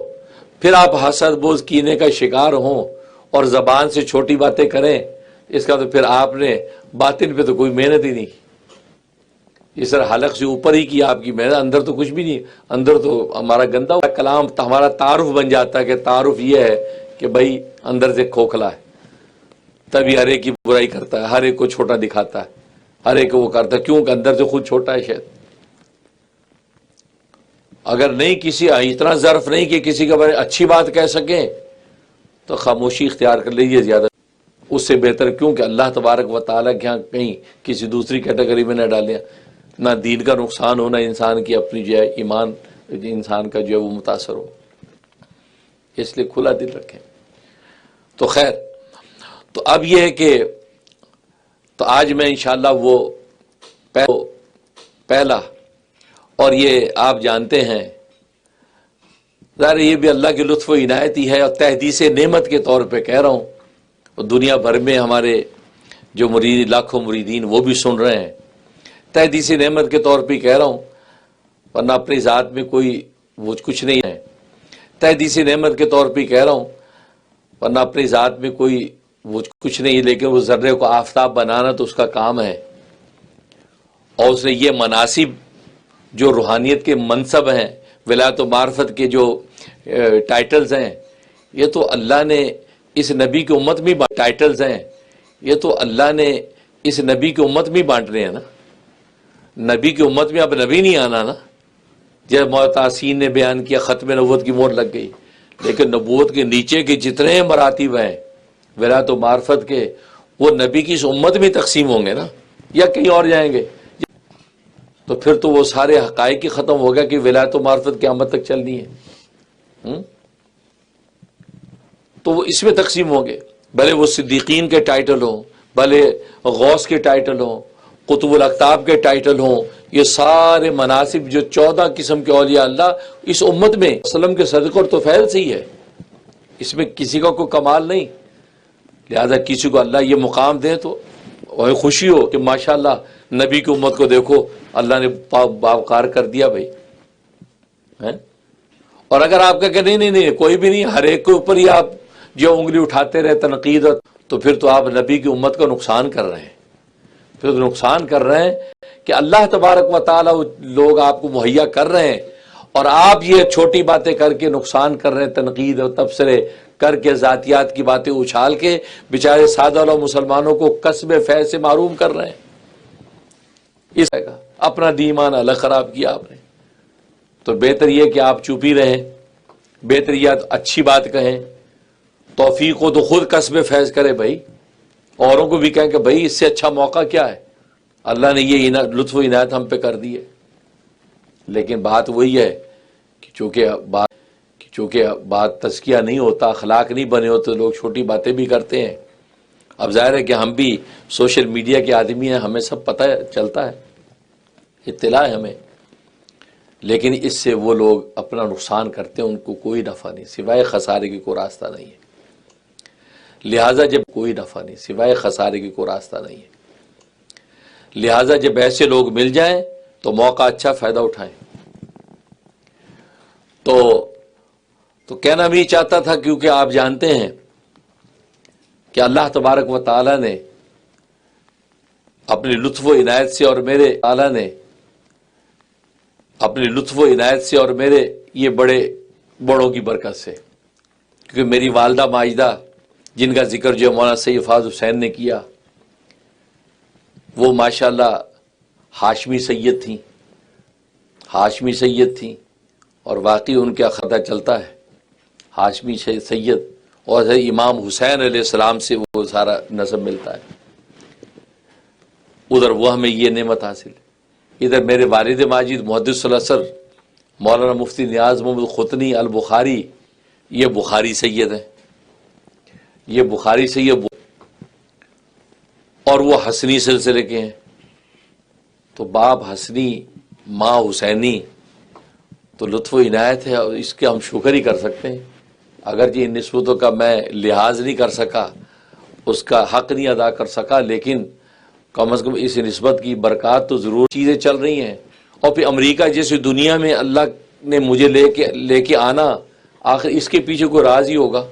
پھر آپ حسد بغض کینے کا شکار ہوں اور زبان سے چھوٹی باتیں کریں، اس کا تو پھر آپ نے باطن پہ تو کوئی محنت ہی نہیں. اس طرح حلق سے اوپر ہی کی آپ کی محنت، اندر تو کچھ بھی نہیں، اندر تو ہمارا گندا کلام ہمارا تعارف بن جاتا ہے کہ تعارف یہ ہے کہ بھائی اندر سے کھوکھلا ہے، تبھی ہر ایک کی برائی کرتا ہے، ہر ایک کو چھوٹا دکھاتا ہے، ہر ایک کو وہ کرتا ہے، کیوں کہ اندر سے خود چھوٹا ہے شاید۔ اگر نہیں کسی اتنا ظرف نہیں کہ کسی کے بارے اچھی بات کہہ سکیں تو خاموشی اختیار کر لیجیے، زیادہ اس سے بہتر، کیوں کہ اللہ تبارک و تعالیٰ کے ہاں کہیں کسی دوسری کیٹیگری میں نہ ڈالیں، نہ دین کا نقصان ہو، نہ انسان کی اپنی جو ہے ایمان انسان کا جو ہے وہ متاثر ہو، اس لیے کھلا دل رکھیں۔ تو خیر، تو اب یہ ہے کہ تو آج میں انشاءاللہ وہ پہلا، اور یہ آپ جانتے ہیں ظاہر یہ بھی اللہ کی لطف و عنایت ہی ہے، اور تحدیث نعمت کے طور پہ کہہ رہا ہوں، اور دنیا بھر میں ہمارے جو مرید لاکھوں مریدین وہ بھی سن رہے ہیں، تحدیث نعمت کے طور پہ کہہ رہا ہوں، ورنہ اپنی ذات میں کوئی وہ کچھ نہیں ہے، تحدیث نعمت کے طور پہ کہہ رہا ہوں، ورنہ اپنی ذات میں کوئی وہ کچھ نہیں، لیکن وہ ذرے کو آفتاب بنانا تو اس کا کام ہے، اور اس نے یہ مناسب جو روحانیت کے منصب ہیں، ولایت و معرفت کے جو ٹائٹلز ہیں، یہ تو اللہ نے اس نبی کی امت میں ٹائٹلز ہیں، یہ تو اللہ نے اس نبی کی امت میں بانٹنے ہیں نا، نبی کی امت میں اب نبی نہیں آنا نا، جب معتاسین نے بیان کیا ختم نبوت کی مہر لگ گئی، لیکن نبوت کے نیچے کے جتنے مراتب ہیں ولایت و معرفت کے، وہ نبی کی اس امت میں تقسیم ہوں گے نا، یا کہیں اور جائیں گے، تو پھر تو وہ سارے حقائق ہی ختم ہو گیا کہ ولایت و معرفت قیامت تک چلنی ہے، تو وہ اس میں تقسیم ہوں گے، بھلے وہ صدیقین کے ٹائٹل ہوں، بھلے غوث کے ٹائٹل ہوں، قطب الاقطاب کے ٹائٹل ہوں، یہ سارے مناسب جو 14 قسم کے اولیاء اللہ اس امت میں وسلم کے صدقے اور توفیل سے ہی ہے، اس میں کسی کا کوئی کمال نہیں، لہذا کسی کو اللہ یہ مقام دے تو خوشی ہو کہ ماشاءاللہ نبی کی امت کو دیکھو اللہ نے باوقار کر دیا بھائی، اور اگر آپ کا کہ نہیں کوئی بھی نہیں، ہر ایک کے اوپر ہی آپ جو انگلی اٹھاتے رہے تنقید، تو پھر تو آپ نبی کی امت کا نقصان کر رہے ہیں، پھر تو نقصان کر رہے ہیں کہ اللہ تبارک و تعالیٰ لوگ آپ کو مہیا کر رہے ہیں، اور آپ یہ چھوٹی باتیں کر کے نقصان کر رہے ہیں، تنقید اور تبصرے کر کے ذاتیات کی باتیں اچھال کے بیچارے سادہ لوگ مسلمانوں کو کسب فیض سے محروم کر رہے ہیں، اس کا اپنا ایمان الگ خراب کیا آپ نے۔ تو بہتر یہ کہ آپ چپ ہی رہیں، بہتر یہ اچھی بات کہیں، توفیق ہو تو خود کسب فیض کرے بھائی، اوروں کو بھی کہیں کہ بھائی اس سے اچھا موقع کیا ہے، اللہ نے یہ لطف و عنایت ہم پہ کر دی ہے۔ لیکن بات وہی ہے کہ چونکہ بات تزکیہ نہیں ہوتا، اخلاق نہیں بنے ہوتے، لوگ چھوٹی باتیں بھی کرتے ہیں۔ اب ظاہر ہے کہ ہم بھی سوشل میڈیا کے آدمی ہیں، ہمیں سب پتہ چلتا ہے، اطلاع ہے ہمیں، لیکن اس سے وہ لوگ اپنا نقصان کرتے ہیں، ان کو کوئی نفع نہیں، سوائے خسارے کی کوئی راستہ نہیں ہے، لہٰذا جب کوئی نفع نہیں سوائے خسارے کی کوئی راستہ نہیں ہے، لہٰذا جب ایسے لوگ مل جائیں تو موقع اچھا فائدہ اٹھائیں۔ تو کہنا بھی چاہتا تھا، کیونکہ آپ جانتے ہیں کہ اللہ تبارک و تعالیٰ نے اپنی لطف و عنایت سے اور میرے یہ بڑوں کی برکت سے، کیونکہ میری والدہ ماجدہ جن کا ذکر جو مولانا سید فاضل حسین نے کیا، وہ ماشاءاللہ ہاشمی سید تھیں، اور واقعی ان کا خطہ چلتا ہے، ہاشمی سید، اور امام حسین علیہ السلام سے وہ سارا نسب ملتا ہے، ادھر وہ ہمیں یہ نعمت حاصل ہے، ادھر میرے والد ماجد محدث الاثر مولانا مفتی نیاز محمد ختنی البخاری، یہ بخاری سید ہیں، یہ بخاری سید، اور وہ حسنی سلسلے کے ہیں، تو باپ حسنی ماں حسینی، تو لطف و عنایت ہے، اور اس کے ہم شکر ہی کر سکتے ہیں، اگرچہ ان نسبتوں کا میں لحاظ نہیں کر سکا، اس کا حق نہیں ادا کر سکا، لیکن کم از کم اس نسبت کی برکات تو ضرور چیزیں چل رہی ہیں، اور پھر امریکہ جیسی دنیا میں اللہ نے مجھے لے کے آنا، آخر اس کے پیچھے کوئی راز ہی ہوگا،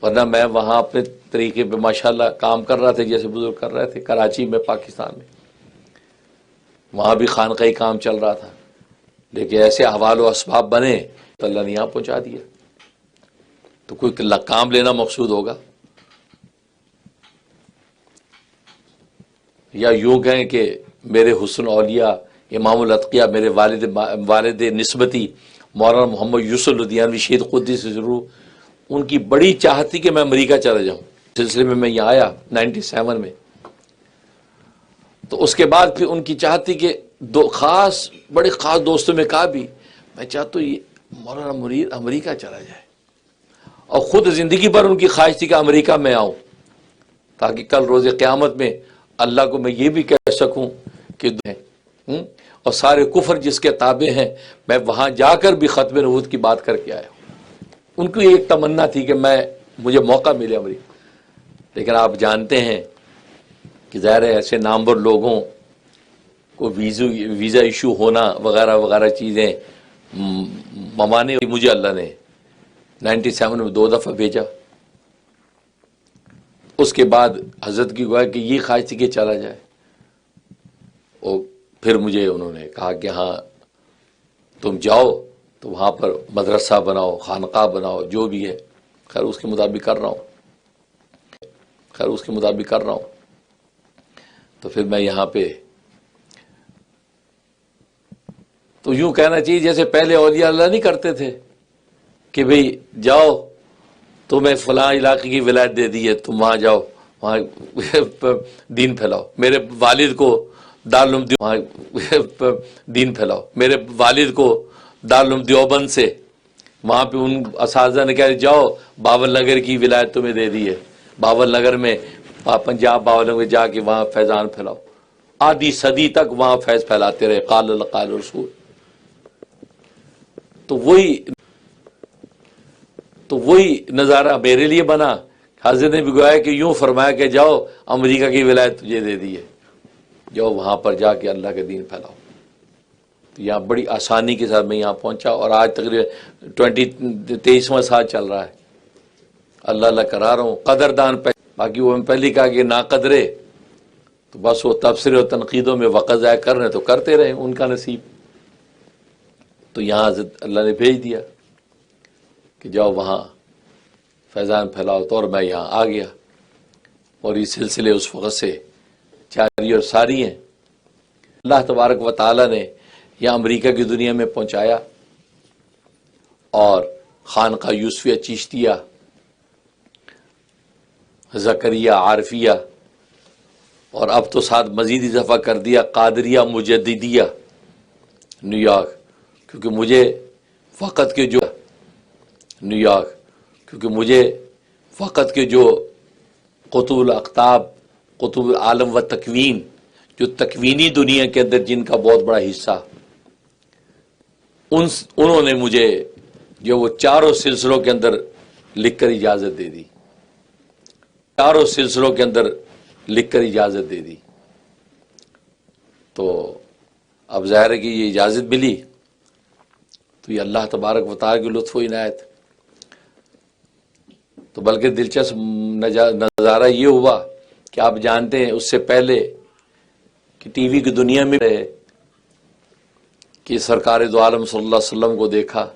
ورنہ میں وہاں اپنے طریقے پہ ماشاءاللہ کام کر رہا تھا جیسے بزرگ کر رہے تھے، کراچی میں، پاکستان میں۔ وہاں بھی خانقاہی کام چل رہا تھا، لیکن ایسے احوال و اسباب بنے تو اللہ نے یہاں پہنچا دیا. تو کوئی کام لینا مقصود ہوگا، یا یوں کہیں کہ میرے حسن اولیاء امام الاتقیاء میرے والد نسبتی مولانا محمد یوسف لدھیانوی شہید قدس سرور، ان کی بڑی چاہت تھی کہ میں امریکہ چلا جاؤں. سلسلے میں یہاں آیا 97 میں. تو اس کے بعد پھر ان کی چاہت تھی کہ بڑے خاص دوستوں میں کہا بھی میں چاہتا ہوں یہ مولانا منیر امریکہ چلا جائے، اور خود زندگی بھر ان کی خواہش تھی کہ امریکہ میں آؤں، تاکہ کل روز قیامت میں اللہ کو میں یہ بھی کہہ سکوں کہ اور سارے کفر جس کے تابع ہیں میں وہاں جا کر بھی ختم نبوت کی بات کر کے آیا ہوں. ان کی ایک تمنا تھی کہ مجھے موقع ملے امریکہ. لیکن آپ جانتے ہیں کہ ظاہر ہے ایسے نامور لوگوں کو ویزا ایشو ہونا وغیرہ وغیرہ چیزیں ممانے، مجھے اللہ نے 97 میں 2 دفعہ بھیجا. اس کے بعد حضرت کی گویا کہ یہ خواہش تھی کہ چلا جائے، اور پھر مجھے انہوں نے کہا کہ ہاں تم جاؤ تو وہاں پر مدرسہ بناؤ، خانقاہ بناؤ، جو بھی ہے. خیر اس کے مطابق کر رہا ہوں. تو پھر میں یہاں پہ تو یوں کہنا چاہیے جیسے پہلے اولیاء اللہ نہیں کرتے تھے کہ بھئی جاؤ تمہیں فلاں علاقے کی ولایت دے دی ہے، تم وہاں جاؤ، وہاں دین پھیلاؤ. میرے والد کو دارالعلوم دیوبند سے وہاں پہ ان اساتذہ نے کہا جاؤ باول نگر کی ولایت تمہیں دے دی ہے، باول نگر میں پنجاب باول نگر میں جا کے وہاں فیضان پھیلاؤ. آدھی صدی تک وہاں فیض پھیلاتے رہے، قال اللہ قال رسول. تو وہی نظارہ میرے لیے بنا. حضرت نے بھی گویا کہ یوں فرمایا کہ جاؤ امریکہ کی ولایت تجھے دے دی ہے، جاؤ وہاں پر جا کے اللہ کے دین پھیلاؤ. تو یہاں بڑی آسانی کے ساتھ میں یہاں پہنچا، اور آج تقریباً 23واں سال چل رہا ہے. اللہ کرا رہا ہوں. قدردان باقی وہ میں پہلے کہا کہ ناقدرے تو بس وہ تبصرے اور تنقیدوں میں وقت ضائع کر رہے تو کرتے رہے، ان کا نصیب. تو یہاں حضرت اللہ نے بھیج دیا کہ جاؤ وہاں فیضان پھیلاؤ. تو اور میں یہاں آ گیا، اور یہ سلسلے اس وقت سے جاری اور ساری ہیں. اللہ تبارک و تعالی نے یہاں امریکہ کی دنیا میں پہنچایا، اور خانقاہ یوسفیہ چشتیہ، زکریہ عارفیہ، اور اب تو ساتھ مزید اضافہ کر دیا قادریہ مجددیہ نیو یارک. کیونکہ مجھے وقت کے جو قطب الاقطاب، قطب العالم و تکوین، جو تکوینی دنیا کے اندر جن کا بہت بڑا حصہ، انہوں نے مجھے جو وہ چاروں سلسلوں کے اندر لکھ کر اجازت دے دی. تو اب ظاہر ہے کہ یہ اجازت ملی تو یہ اللہ تبارک و تعالی کی لطف و عنایت. تو بلکہ دلچسپ نظارہ یہ ہوا کہ آپ جانتے ہیں اس سے پہلے کہ ٹی وی کی دنیا میں کہ سرکار دو عالم صلی اللہ علیہ وسلم کو دیکھا،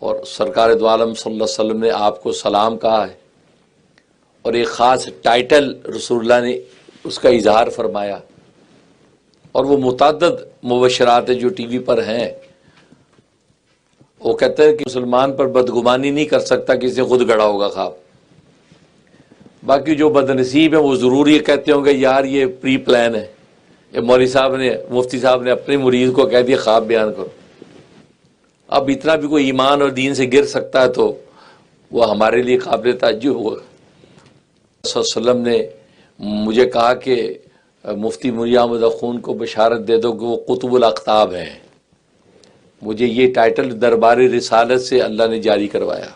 اور سرکار دو عالم صلی اللہ علیہ وسلم نے آپ کو سلام کہا ہے، اور ایک خاص ٹائٹل رسول اللہ نے اس کا اظہار فرمایا. اور وہ متعدد مبشرات جو ٹی وی پر ہیں، وہ کہتے ہیں کہ مسلمان پر بدگمانی نہیں کر سکتا کہ اسے خود گڑا ہوگا خواب. باقی جو بدنصیب ہیں وہ ضرور یہ کہتے ہوں گے یار یہ پری پلان ہے، یہ مولوی صاحب نے، مفتی صاحب نے اپنے مریض کو کہہ دیا خواب بیان کرو. اب اتنا بھی کوئی ایمان اور دین سے گر سکتا ہے تو وہ ہمارے لیے قابل تعجب ہوگا. صلی اللہ علیہ وسلم نے مجھے کہا کہ مفتی مولی احمد اخون کو بشارت دے دو کہ وہ قطب الاقطاب ہیں. مجھے یہ ٹائٹل درباری رسالت سے اللہ نے جاری کروایا.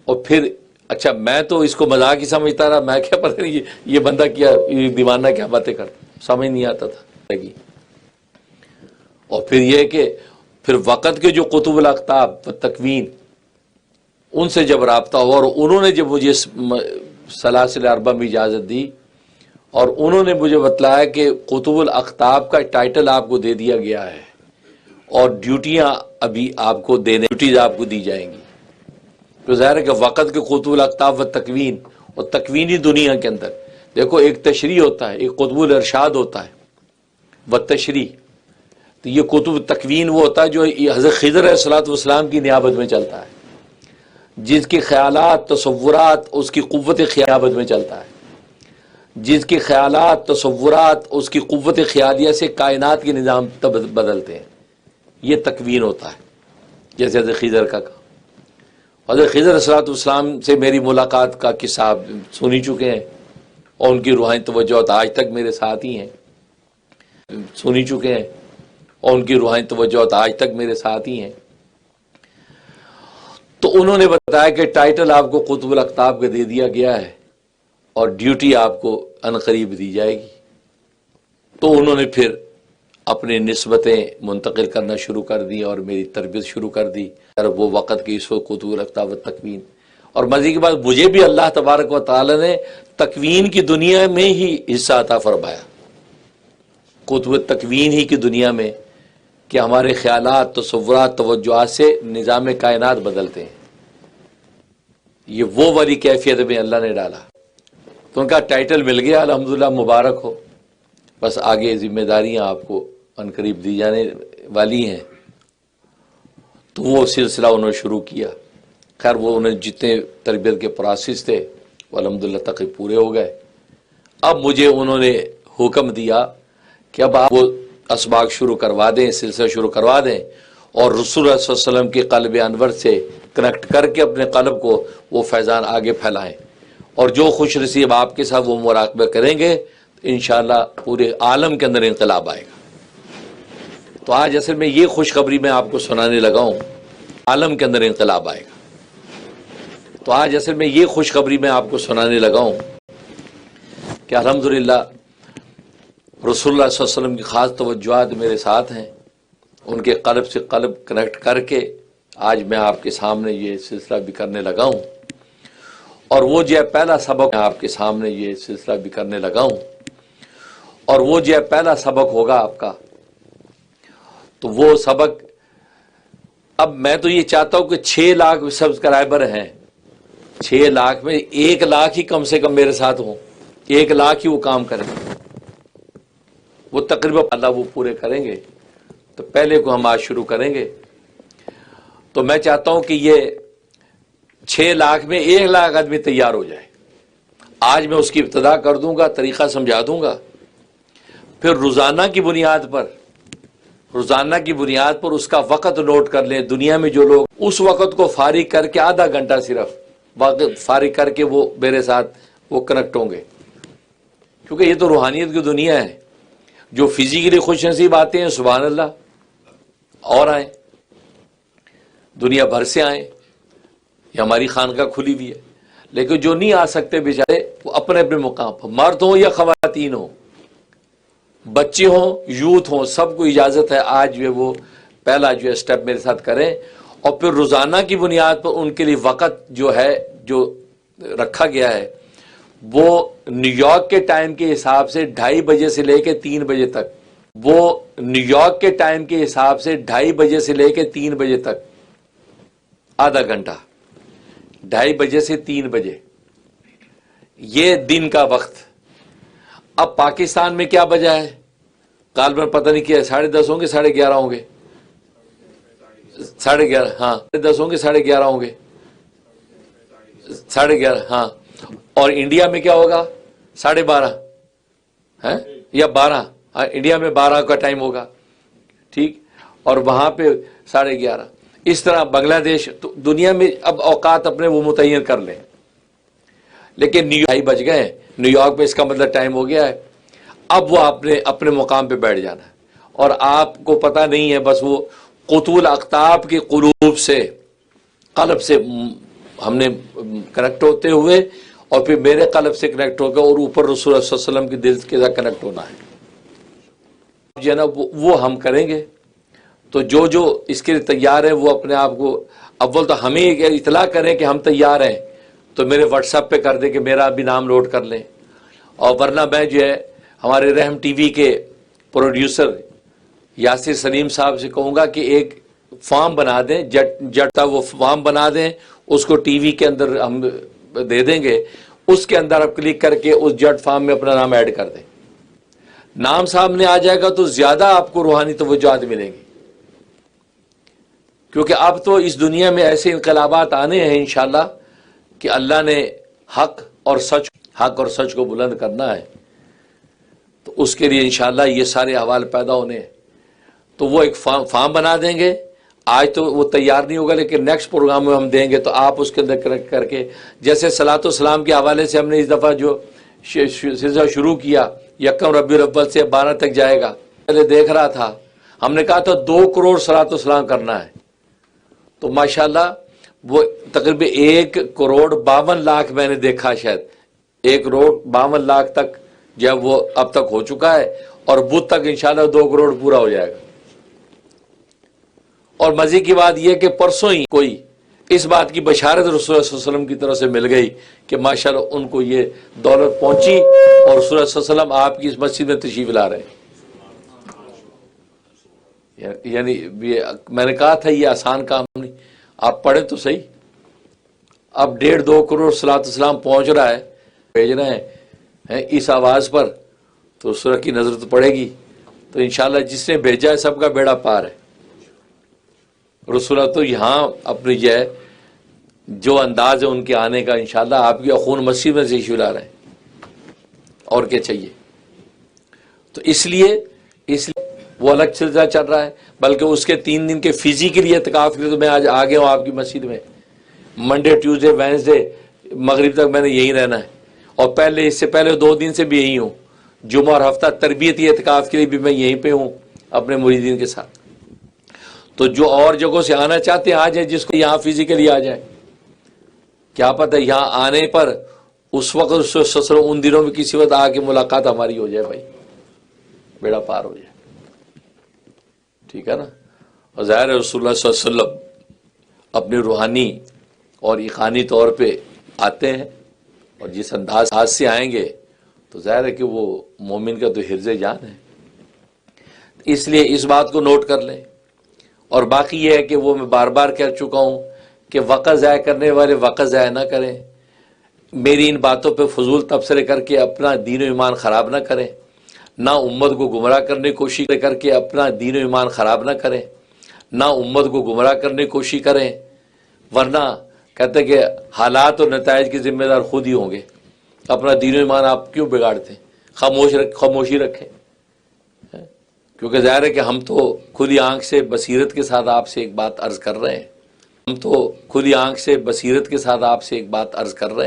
اور پھر اچھا میں تو اس کو مذاق ہی سمجھتا رہا، میں کیا پتہ نہیں یہ بندہ کیا دیوانہ کیا باتیں کرتا، سمجھ نہیں آتا تھا. اور پھر یہ کہ پھر وقت کے جو قطب الاقطاب تکوین، ان سے جب رابطہ ہوا، اور انہوں نے جب مجھے سلاسل اربع میں اجازت دی اور انہوں نے مجھے بتلایا کہ قطب الاقطاب کا ٹائٹل آپ کو دے دیا گیا ہے اور ڈیوٹیاں ابھی آپ کو ڈیوٹیز آپ کو دی جائیں گی. تو ظاہر ہے کہ وقت کے قطب الاقطاب و تکوین اور تکوینی دنیا کے اندر دیکھو ایک تشریح ہوتا ہے، ایک قطب الارشاد ہوتا ہے و تشریح. تو یہ قطب تکوین وہ ہوتا ہے جو حضرت خضر علیہ الصلوۃ والسلام کی نیابت میں چلتا ہے، جس کے خیالات تصورات اس کی قوت خیالات میں چلتا ہے، جس کے خیالات تصورات اس کی قوت خیالیہ سے کائنات کے نظام بدلتے ہیں. یہ تکوین ہوتا ہے. جیسے حضرت خضر کا کہا، حضرت خضر علیہ الصلوۃ والسلام سے میری ملاقات کا قصہ آپ سن ہی چکے ہیں اور ان کی روحانی توجہات آج تک میرے ساتھ ہی ہیں، سن ہی چکے ہیں اور ان کی روحانی توجہات آج تک میرے ساتھ ہی ہیں. تو انہوں نے بتایا کہ ٹائٹل آپ کو قطب الاقطاب کا دے دیا گیا ہے اور ڈیوٹی آپ کو عنقریب دی جائے گی. تو انہوں نے پھر اپنی نسبتیں منتقل کرنا شروع کر دی اور میری تربیت شروع کر دی. اور وہ وقت کی اس وقت قطب الاقطاب و تکوین. اور مزے کی بات، مجھے بھی اللہ تبارک و تعالی نے تکوین کی دنیا میں ہی حصہ عطا فرمایا، قطب تکوین ہی کی دنیا میں، کہ ہمارے خیالات تصورات توجہات سے نظام کائنات بدلتے ہیں. یہ وہ والی کیفیت میں اللہ نے ڈالا. تو ان کا ٹائٹل مل گیا، الحمدللہ، مبارک ہو. بس آگے ذمہ داریاں آپ کو عنقریب دی جانے والی ہیں. تو وہ سلسلہ انہوں نے شروع کیا. خیر وہ انہیں جتنے تربیت کے پروسیس تھے وہ الحمدللہ تقریباً پورے ہو گئے. اب مجھے انہوں نے حکم دیا کہ اب آپ وہ اسباق شروع کروا دیں، سلسلہ شروع کروا دیں اور رسول اللہ صلی اللہ علیہ وسلم کے قلب انور سے کنیکٹ کر کے اپنے قلب کو وہ فیضان آگے پھیلائیں. اور جو خوش نصیب آپ کے ساتھ وہ مراقبہ کریں گے انشاءاللہ پورے عالم کے اندر انقلاب آئے گا. تو آج اصل میں یہ خوشخبری میں آپ کو سنانے لگا ہوں، عالم کے اندر انقلاب آئے گا. تو آج اصل میں یہ خوشخبری میں آپ کو سنانے لگا ہوں کہ الحمدللہ رسول اللہ صلی اللہ علیہ وسلم کی خاص توجہات میرے ساتھ ہیں. ان کے قلب سے قلب کنیکٹ کر کے آج میں آپ کے سامنے یہ سلسلہ بھی کرنے لگا ہوں. اور وہ جو ہے پہلا سبق میں آپ کے سامنے یہ سلسلہ بھی کرنے لگا ہوں. اور وہ جو ہے پہلا سبق ہوگا آپ کا. تو وہ سبق اب میں تو یہ چاہتا ہوں کہ 6 لاکھ سبسکرائبر ہیں، 6 لاکھ میں 1 لاکھ ہی کم سے کم میرے ساتھ ہوں، 1 لاکھ ہی وہ کام کریں. وہ تقریباً اللہ وہ پورے کریں گے. تو پہلے کو ہم آج شروع کریں گے. تو میں چاہتا ہوں کہ یہ 6 لاکھ میں 1 لاکھ آدمی تیار ہو جائے. آج میں اس کی ابتدا کر دوں گا، طریقہ سمجھا دوں گا. پھر روزانہ کی بنیاد پر اس کا وقت نوٹ کر لیں. دنیا میں جو لوگ اس وقت کو فارغ کر کے آدھا گھنٹہ صرف وقت فارغ کر کے وہ میرے ساتھ وہ کنیکٹ ہوں گے، کیونکہ یہ تو روحانیت کی دنیا ہے. جو فزیکلی خوش نصیب آتے ہیں سبحان اللہ اور آئیں، دنیا بھر سے آئیں، یہ ہماری خانقاہ کھلی ہوئی ہے. لیکن جو نہیں آ سکتے بیچارے وہ اپنے اپنے مقام پر، مرد ہوں یا خواتین ہوں، بچے ہوں یوتھ ہوں، سب کو اجازت ہے آج جو وہ پہلا جو ہے سٹیپ میرے ساتھ کریں. اور پھر روزانہ کی بنیاد پر ان کے لیے وقت جو ہے جو رکھا گیا ہے وہ نیو یارک کے ٹائم کے حساب سے 2:30 بجے سے لے کے 3 بجے تک، وہ نیو یارک کے ٹائم کے حساب سے 2:30 بجے سے لے کے 3 بجے تک آدھا گھنٹہ، 2:30 بجے سے 3 بجے، یہ دن کا وقت. اب پاکستان میں کیا بجا ہے؟ غالباً پتہ نہیں کیا، 10:30 ہوں گے 11:30 ہوں گے، 11:30، ہاں 10 ہوں گے 11:30 ہوں گے، 11:30، ہاں. اور انڈیا میں کیا ہوگا؟ 12:30 ہے یا 12؟ انڈیا میں 12 کا ٹائم ہوگا، ٹھیک. اور وہاں پہ 11:30. اس طرح بنگلہ دیش، تو دنیا میں اب اوقات اپنے وہ متعین کر لیں. لیکن نیو یارک بج گئے، نیو یارک میں اس کا مطلب ٹائم ہو گیا ہے. اب وہ اپنے مقام پہ بیٹھ جانا ہے. اور آپ کو پتہ نہیں ہے، بس وہ قطب الاقطاب کے قلوب سے، قلب سے ہم نے کنیکٹ ہوتے ہوئے اور پھر میرے قلب سے کنیکٹ ہو گیا اور اوپر رسول اللہ صلی اللہ علیہ وسلم کے دل کے ساتھ کنیکٹ ہونا ہے. جو ہے نا وہ ہم کریں گے. تو جو اس کے لیے تیار ہے وہ اپنے آپ کو اول تو ہمیں اطلاع کریں کہ ہم تیار ہیں. تو میرے واٹس ایپ پہ کر دیں کہ میرا بھی نام نوٹ کر لیں. اور ورنہ میں جو ہے ہمارے رحم ٹی وی کے پروڈیوسر یاسر سلیم صاحب سے کہوں گا کہ ایک فارم بنا دیں، جٹ وہ فارم بنا دیں، اس کو ٹی وی کے اندر ہم دے دیں گے، اس کے اندر آپ کلک کر کے اس جٹ فارم میں اپنا نام ایڈ کر دیں، نام سامنے آ جائے گا تو زیادہ آپ کو روحانی توجہات ملیں گی، کیونکہ اب تو اس دنیا میں ایسے انقلابات آنے ہیں انشاءاللہ کہ اللہ نے حق اور سچ کو بلند کرنا ہے، تو اس کے لیے انشاءاللہ یہ سارے احوال پیدا ہونے ہیں۔ تو وہ ایک فارم بنا دیں گے، آج تو وہ تیار نہیں ہوگا لیکن نیکسٹ پروگرام میں ہم دیں گے، تو آپ اس کے اندر کریکٹ کر کے، جیسے صلاۃ والسلام کے حوالے سے ہم نے اس دفعہ جو سلسلہ شروع کیا 1 ربیع الاول سے 12 تک جائے گا، پہلے دیکھ رہا تھا، ہم نے کہا تھا 2 کروڑ صلاۃ والسلام کرنا ہے، تو ماشاءاللہ وہ تقریباً 1 کروڑ 52 لاکھ میں نے دیکھا، شاید 1 کروڑ 52 لاکھ تک جب وہ اب تک ہو چکا ہے، اور بدھ تک انشاءاللہ 2 کروڑ پورا ہو جائے گا۔ اور مزے کی بات یہ کہ پرسوں ہی کوئی اس بات کی بشارت رسول اللہ صلی اللہ علیہ وسلم کی طرف سے مل گئی کہ ماشاءاللہ ان کو یہ دولت پہنچی، اور رسول اللہ صلی اللہ علیہ وسلم آپ کی اس مسجد میں تشریف لا رہے ہیں۔ یعنی میں نے کہا تھا یہ آسان کام نہیں، آپ پڑھیں تو صحیح، اب 1.5-2 کروڑ صلاۃ والسلام پہنچ رہا ہے، بھیج رہے ہیں اس آواز پر، تو سورہ کی نظر تو پڑے گی، تو انشاءاللہ جس نے بھیجا ہے سب کا بیڑا پار ہے۔ رسول اللہ تو یہاں اپنی جو انداز ہے ان کے آنے کا، انشاءاللہ آپ کی اخون مسجد میں سے لا رہے ہیں، اور کیا چاہیے؟ تو اس لیے وہ الگ سلسلہ چل رہا ہے، بلکہ اس کے 3 دن کے فزیکلی اعتکاف کے لیے تو میں آج آ گیا ہوں آپ کی مسجد میں، منڈے ٹیوزڈے وینسڈے مغرب تک میں نے یہیں رہنا ہے، اور اس سے پہلے 2 دن سے بھی یہیں ہوں، جمعہ اور ہفتہ تربیتی اعتکاف کے لیے بھی میں یہیں پہ ہوں اپنے مریدین کے ساتھ۔ تو جو اور جگہوں سے آنا چاہتے ہیں آ جائیں، جس کو یہاں فزیکلی آ جائیں، کیا پتہ یہاں آنے پر اس وقت سسر ان دنوں میں کسی وقت آ کے ملاقات ہماری ہو جائے، بھائی بیڑا پار ہو جائے، ٹھیک ہے نا؟ اور ظاہر ہے رسول اللہ صلی اللہ علیہ وسلم اپنے روحانی اور ایقانی طور پہ آتے ہیں، اور جس انداز سے آئیں گے تو ظاہر ہے کہ وہ مومن کا تو حرز جان ہے، اس لیے اس بات کو نوٹ کر لیں۔ اور باقی یہ ہے کہ وہ میں بار بار کہہ چکا ہوں کہ وقت ضائع کرنے والے وقت ضائع نہ کریں، میری ان باتوں پہ فضول تبصرے کر کے اپنا دین و ایمان خراب نہ کریں، نہ امت کو گمراہ کرنے کی کوشش کر کے اپنا دین و ایمان خراب نہ کریں، نہ امت کو گمراہ کرنے کی کوشش کریں، ورنہ کہتے کہ حالات اور نتائج کے ذمہ دار خود ہی ہوں گے، اپنا دین و ایمان آپ کیوں بگاڑتے ہیں؟ خاموشی رکھیں، کیونکہ ظاہر ہے کہ ہم تو کھلی آنکھ سے بصیرت کے ساتھ آپ سے ایک بات عرض کر رہے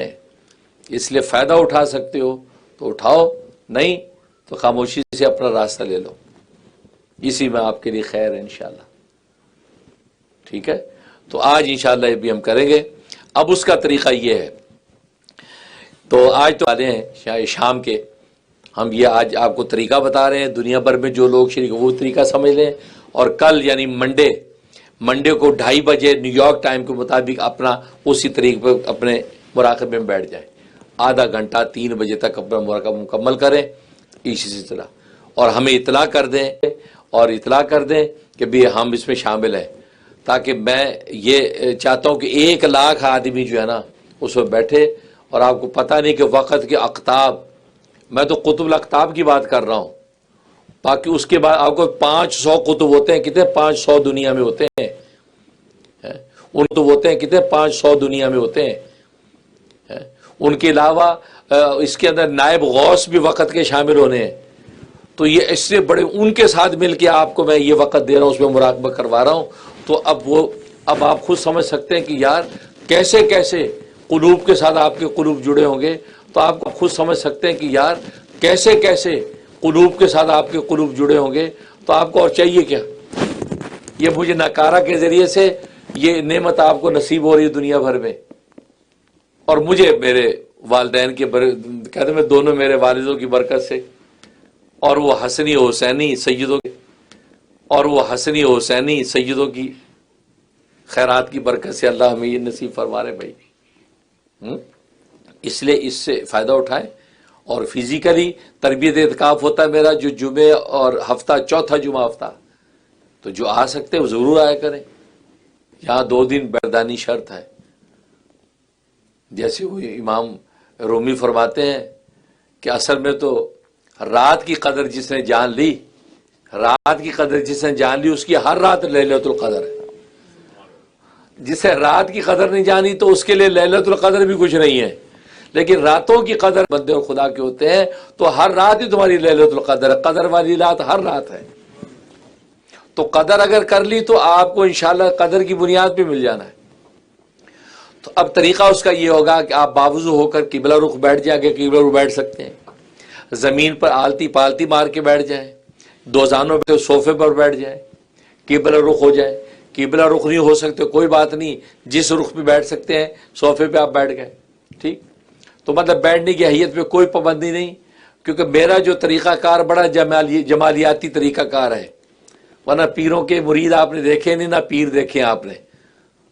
ہیں، اس لیے فائدہ اٹھا سکتے ہو تو اٹھاؤ، نہیں تو خاموشی سے اپنا راستہ لے لو، اسی میں آپ کے لیے خیر ہے انشاءاللہ، ٹھیک ہے؟ تو آج انشاءاللہ یہ بھی ہم کریں گے۔ اب اس کا طریقہ یہ ہے، تو آج تو والے ہیں شام کے، ہم یہ آج آپ کو طریقہ بتا رہے ہیں، دنیا بھر میں جو لوگ شریک وہ طریقہ سمجھ لیں، اور کل یعنی منڈے کو 2:30 بجے نیو یارک ٹائم کے مطابق اپنا اسی طریقے پر اپنے مراقبے میں بیٹھ جائیں، آدھا گھنٹہ 3 بجے تک اپنا مراقبہ مکمل کریں اسی سلسلہ، اور ہمیں اطلاع کر دیں کہ بھی ہم اس میں شامل ہیں، تاکہ میں یہ چاہتا ہوں کہ 1 لاکھ آدمی جو ہے نا اس میں بیٹھے، اور آپ کو پتہ نہیں کہ وقت کے اقطاب، میں تو قطب الاقطاب کی بات کر رہا ہوں، باقی اس کے بعد آپ کو 500 قطب ہوتے ہیں، کتنے 500 دنیا میں ہوتے ہیں، ان تو ہوتے ہیں کتنے 500 دنیا میں ہوتے ہیں، ان کے علاوہ اس کے اندر نائب غوث بھی وقت کے شامل ہونے ہیں، تو یہ اس سے بڑے ان کے ساتھ مل کے آپ کو میں یہ وقت دے رہا ہوں، اس میں مراقبہ کروا رہا ہوں، تو اب آپ خود سمجھ سکتے ہیں کہ یار کیسے قلوب کے ساتھ آپ کے قلوب جڑے ہوں گے، تو آپ کو خود سمجھ سکتے ہیں کہ یار کیسے قلوب کے ساتھ آپ کے قلوب جڑے ہوں گے، تو آپ کو اور چاہیے کیا؟ یہ مجھے ناکارہ کے ذریعے سے یہ نعمت آپ کو نصیب ہو رہی ہے دنیا بھر میں، اور مجھے میرے والدین کے کہتے میں دونوں میرے والدوں کی برکت سے، اور وہ حسنی سیدوں کی خیرات کی برکت سے اللہ ہمیں یہ نصیب فرما رہے بھائی، اس لیے اس سے فائدہ اٹھائیں، اور فزیکلی تربیت اعتکاف ہوتا ہے میرا جو جمعے اور ہفتہ چوتھا جمعہ ہفتہ، تو جو آ سکتے ہیں وہ ضرور آیا کریں. یہاں 2 دن بردانی شرط ہے. جیسے وہ امام رومی فرماتے ہیں کہ اصل میں تو رات کی قدر جس نے جان لی، رات کی قدر جس نے جان لی اس کی ہر رات لیلۃ القدر ہے. جسے رات کی قدر نہیں جانی تو اس کے لیے لیلۃ القدر بھی کچھ نہیں ہے. لیکن راتوں کی قدر بندے اور خدا کے ہوتے ہیں تو ہر رات ہی تمہاری لیلۃ القدر ہے. قدر والی رات ہر رات ہے. تو قدر اگر کر لی تو آپ کو انشاءاللہ قدر کی بنیاد پہ مل جانا ہے. تو اب طریقہ اس کا یہ ہوگا کہ آپ باوضو ہو کر قبلہ رخ بیٹھ جائیں. کہ قبلہ رخ بیٹھ سکتے ہیں، زمین پر آلتی پالتی مار کے بیٹھ جائیں، 2 زانوں پہ صوفے پر بیٹھ جائیں، قبلہ رخ ہو جائیں. قبلہ رخ نہیں ہو سکتے کوئی بات نہیں، جس رخ پہ بیٹھ سکتے ہیں صوفے پہ آپ بیٹھ گئے. ٹھیک، تو مطلب بیٹھنے کی حیت پہ کوئی پابندی نہیں، کیونکہ میرا جو طریقہ کار بڑا جمالیاتی طریقہ کار ہے. ورنہ پیروں کے مرید آپ نے دیکھے نہیں، نہ پیر دیکھے آپ نے.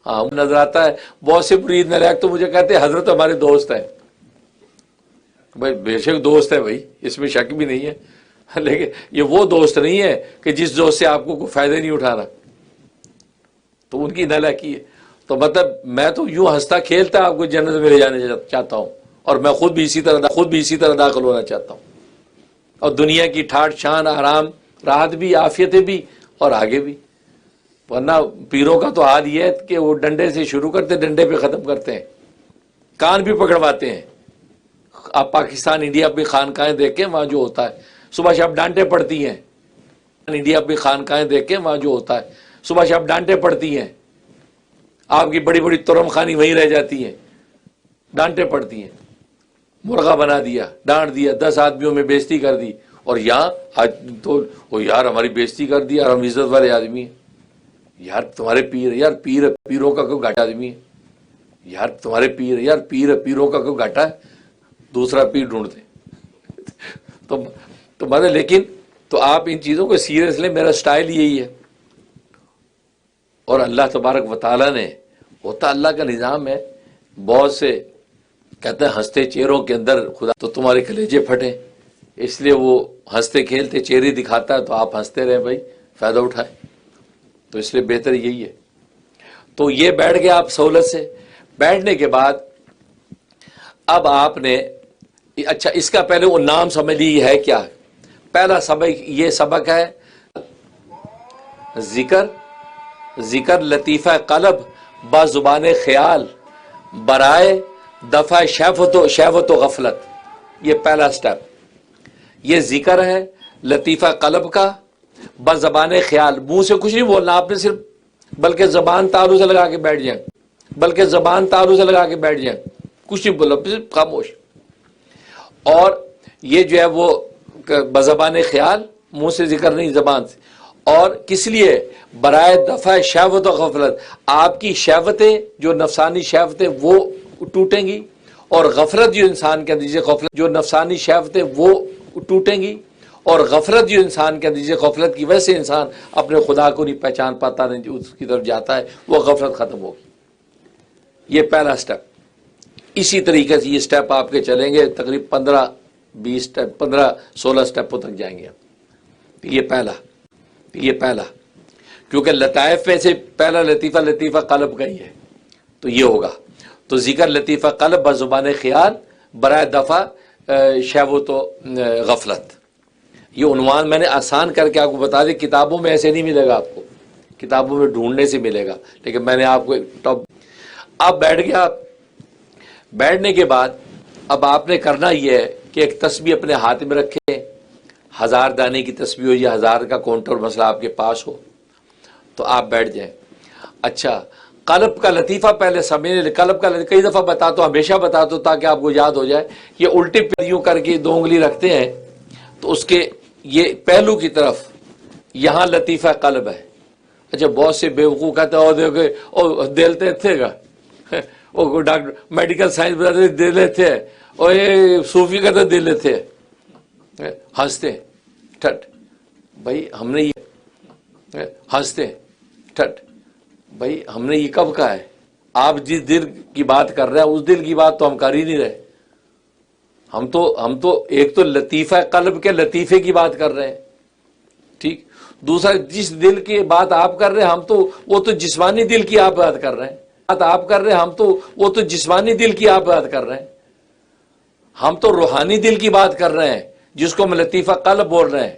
ہاں نظر آتا ہے بہت سے مرید نالائق تو مجھے کہتے ہیں حضرت ہمارے دوست ہیں. بھائی بے شک دوست ہے بھائی، اس میں شک بھی نہیں ہے، لیکن یہ وہ دوست نہیں ہے کہ جس دوست سے آپ کو کوئی فائدہ نہیں اٹھانا. تو ان کی نالائقی ہے. تو مطلب میں تو یوں ہنستا کھیلتا آپ کو جنت میں لے جانے چاہتا ہوں، اور میں خود بھی اسی طرح داخل ہونا چاہتا ہوں. اور دنیا کی ٹھاٹ شان آرام راحت بھی عافیتیں بھی اور آگے بھی. ورنہ پیروں کا تو حال یہ ہے کہ وہ ڈنڈے سے شروع کرتے ڈنڈے پہ ختم کرتے ہیں، کان بھی پکڑواتے ہیں. آپ پاکستان انڈیا پہ خانقاہیں دیکھیں وہاں جو ہوتا ہے صبح شام ڈانٹیں پڑتی ہیں. انڈیا پہ خانقاہیں دیکھیں وہاں جو ہوتا ہے صبح شام ڈانٹیں پڑتی ہیں. آپ کی بڑی بڑی ترم خانی وہیں رہ جاتی ہیں، ڈانٹیں پڑتی ہیں. مرغا بنا دیا، ڈانٹ دیا، 10 آدمیوں میں بےزتی کر دی. اور یہاں آج تو وہ یار ہماری بےزتی کر دی، اور ہم عزت والے آدمی ہیں. یار تمہارے پیر، یار پیروں کا کوئی گھاٹا آدمی ہے. یار تمہارے پیر، یار پیروں کا کوئی گھاٹا ہے، دوسرا پیر ڈھونڈتے. تو مطلب لیکن تو آپ ان چیزوں کو سیریس لیں. میرا سٹائل یہی ہے. اور اللہ تبارک و تعالیٰ نے، ہوتا اللہ کا نظام ہے، بہت سے کہتے ہیں ہنستے چہروں کے اندر خدا تو تمہارے کلیجے پھٹے، اس لیے وہ ہنستے کھیلتے چہرے دکھاتا ہے تو آپ ہنستے رہیں بھائی، فائدہ اٹھائیں. تو اس لیے بہتر یہی ہے. تو یہ بیٹھ گئے آپ سہولت سے. بیٹھنے کے بعد اب آپ نے اچھا اس کا پہلے وہ نام سمجھ لی ہے کیا. پہلا سبق یہ سبق ہے ذکر لطیفہ قلب با زبان خیال برائے دفع شہوت و غفلت. یہ پہلا سٹیپ. یہ ذکر ہے لطیفہ قلب کا با زبان خیال. منہ سے کچھ نہیں بولنا آپ نے صرف، بلکہ زبان تالو سے لگا کے بیٹھ جائیں، کچھ نہیں بولنا، صرف خاموش. اور یہ جو ہے وہ بزبان خیال، منہ سے ذکر نہیں زبان سے. اور کس لیے؟ برائے دفع شہوت و غفلت. آپ کی شہوتیں جو نفسانی شہوتیں وہ ٹوٹیں گی، اور غفلت جو انسان کے اندر غفلت جو نفسانی شہوتیں وہ ٹوٹیں گی، اور غفلت جو انسان کے اندر غفلت کی وجہ سے انسان اپنے خدا کو نہیں پہچان پاتا، نہیں اس کی طرف جاتا ہے، وہ غفلت ختم ہوگی. یہ پہلا سٹیپ. اسی طریقے سے یہ سٹیپ آپ کے چلیں گے تقریباً 15-20 سٹیپ، 15-16 سٹیپوں تک جائیں گے. یہ پہلا کیونکہ لطائف میں سے پہلا لطیفہ قلب کا ہی ہے. تو یہ ہوگا. تو ذکر لطیفہ قلب بزبان خیال برائے دفع شہوت و غفلت. یہ عنوان میں نے آسان کر کے آپ کو بتا دی. کتابوں میں ایسے نہیں ملے گا آپ کو، کتابوں میں ڈھونڈنے سے ملے گا، لیکن میں نے آپ کو ٹاپ. آپ بیٹھ گیا. بیٹھنے کے بعد اب آپ نے کرنا یہ ہے کہ ایک تسبیح اپنے ہاتھ میں رکھیں. 1000 دانے کی تسبیح ہو یا 1000 کا کاؤنٹر مسئلہ آپ کے پاس ہو تو آپ بیٹھ جائیں. اچھا قلب کا لطیفہ پہلے سمجھیں. قلب کا کئی دفعہ بتاتا ہوں، ہمیشہ بتاتا ہوں تاکہ آپ کو یاد ہو جائے. یہ الٹی پیریوں کر کے 2 انگلی رکھتے ہیں تو اس کے یہ پہلو کی طرف یہاں لطیفہ قلب ہے. اچھا بہت سے بیوقوف کہتے ہیں او دلتے تھے گا، وہ ڈاکٹر میڈیکل سائنس بتاتے دل لیتے ہیں، اور یہ صوفی کہتے دل لیتے ہیں، ہنستے ٹھٹ. بھائی ہم نے یہ ہنستے ٹھٹ، بھائی ہم نے یہ کب کہا ہے؟ آپ جس دل کی بات کر رہے ہیں اس دل کی بات تو ہم کر ہی نہیں رہے. ہم تو ایک تو لطیفہ قلب کے لطیفے کی بات کر رہے ہیں، ٹھیک، دوسرا جس دل کی بات آپ کر رہے ہیں وہ تو جسمانی دل کی آپ بات کر رہے ہیں، وہ تو جسمانی دل کی آپ بات کر رہے ہیں، ہم تو روحانی دل کی بات کر رہے ہیں جس کو ہم لطیفہ قلب بول رہے ہیں۔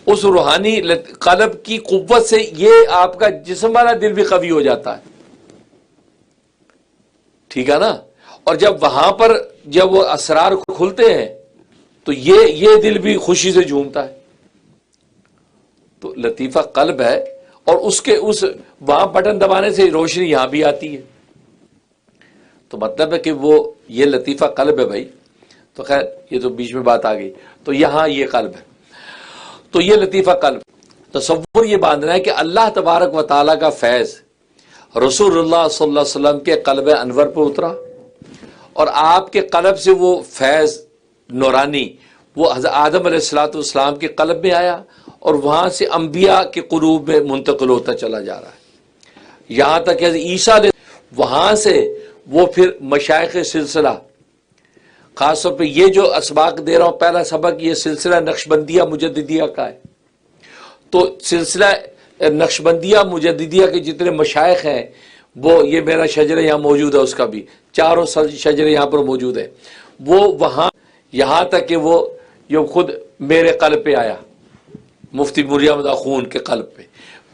اس روحانی قلب کی قوت سے یہ آپ کا جسم والا دل بھی قوی ہو جاتا ہے، ٹھیک ہے نا؟ اور جب وہاں پر جب وہ اسرار کھلتے ہیں تو یہ دل بھی خوشی سے جھومتا ہے۔ تو لطیفہ قلب ہے، اور اس وہاں بٹن دبانے سے روشنی یہاں بھی آتی ہے، تو مطلب ہے کہ وہ یہ لطیفہ قلب ہے بھائی۔ تو خیر یہ تو بیچ میں بات آ گئی، تو یہاں یہ قلب ہے، تو یہ لطیفہ قلب تصور یہ باندھنا ہے کہ اللہ تبارک و تعالیٰ کا فیض رسول اللہ صلی اللہ علیہ وسلم کے قلب انور پر اترا، اور آپ کے قلب سے وہ فیض نورانی وہ حضرت آدم علیہ السلام کے قلب میں آیا، اور وہاں سے انبیاء کے قلوب میں منتقل ہوتا چلا جا رہا ہے، یہاں تک کہ عیسیٰ وہاں سے وہ پھر مشائخ سلسلہ، خاص طور پہ یہ جو اسباق دے رہا ہوں پہلا سبق یہ سلسلہ نقشبندیہ مجددیہ کا ہے، تو سلسلہ نقشبندیہ مجددیہ کے جتنے مشائخ ہیں وہ یہ میرا شجرہ یہاں موجود ہے، اس کا بھی چاروں شجرے یہاں پر موجود ہے، وہ وہاں یہاں تک کہ وہ جو خود میرے قلب پہ آیا مفتی موری احمد اخون کے قلب پہ،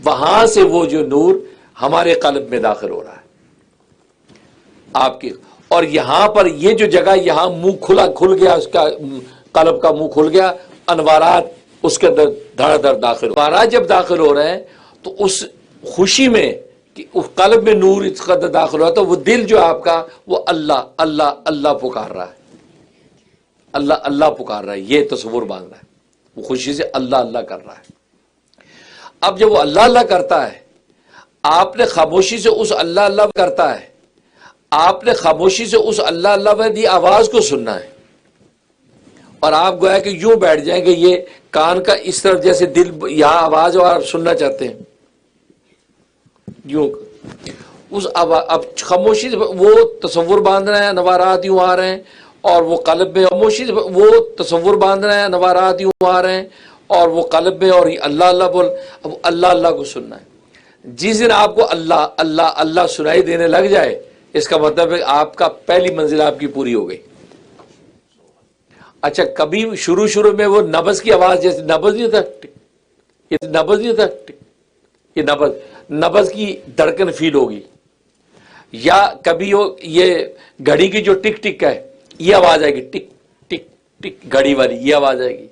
وہاں سے وہ جو نور ہمارے قلب میں داخل ہو رہا ہے آپ کی، اور یہاں پر یہ جو جگہ یہاں منہ کھل گیا، اس کا قلب کا منہ کھل گیا، انوارات اس کے اندر دھڑ دھڑ داخل ہو، انوارات جب داخل ہو رہے ہیں تو اس خوشی میں کہ اس قلب میں نور اس قدر داخل ہوا تو وہ دل جو آپ کا وہ اللہ اللہ اللہ پکار رہا ہے، اللہ اللہ پکار رہا ہے، یہ تصور باندھ رہا ہے، وہ خوشی سے اللہ اللہ کر رہا ہے۔ اب جب وہ اللہ اللہ کرتا ہے، آپ نے خاموشی سے اس اللہ اللہ کرتا ہے، آپ نے خاموشی سے اس اللہ اللہ والی آواز کو سننا ہے، اور آپ گویا کہ یوں بیٹھ جائیں کہ یہ کان کا اس طرف جیسے دل یہاں آواز اور آپ سننا چاہتے ہیں، یوں اس اب خاموشی سے وہ تصور باندھ رہے ہیں، نوارات یوں آ رہے ہیں، اور وہ قلب میں خاموشی سے وہ تصور باندھ رہے ہیں، نوارات یوں آ رہے ہیں، اور وہ قلب میں اور اللہ اللہ بول، اب اللہ اللہ کو سننا ہے۔ جس دن آپ کو اللہ اللہ اللہ سنائی دینے لگ جائے اس کا مطلب ہے آپ کا پہلی منزل آپ کی پوری ہو گئی۔ اچھا کبھی شروع میں وہ نبض کی آواز جیسے نبض نہیں ہوتا، یہ نبض نہیں ہوتا، یہ نبض کی دھڑکن فیل ہوگی، یا کبھی یہ گھڑی کی جو ٹک ٹک ہے یہ آواز آئے گی، ٹک ٹک ٹک گھڑی والی یہ آواز آئے گی،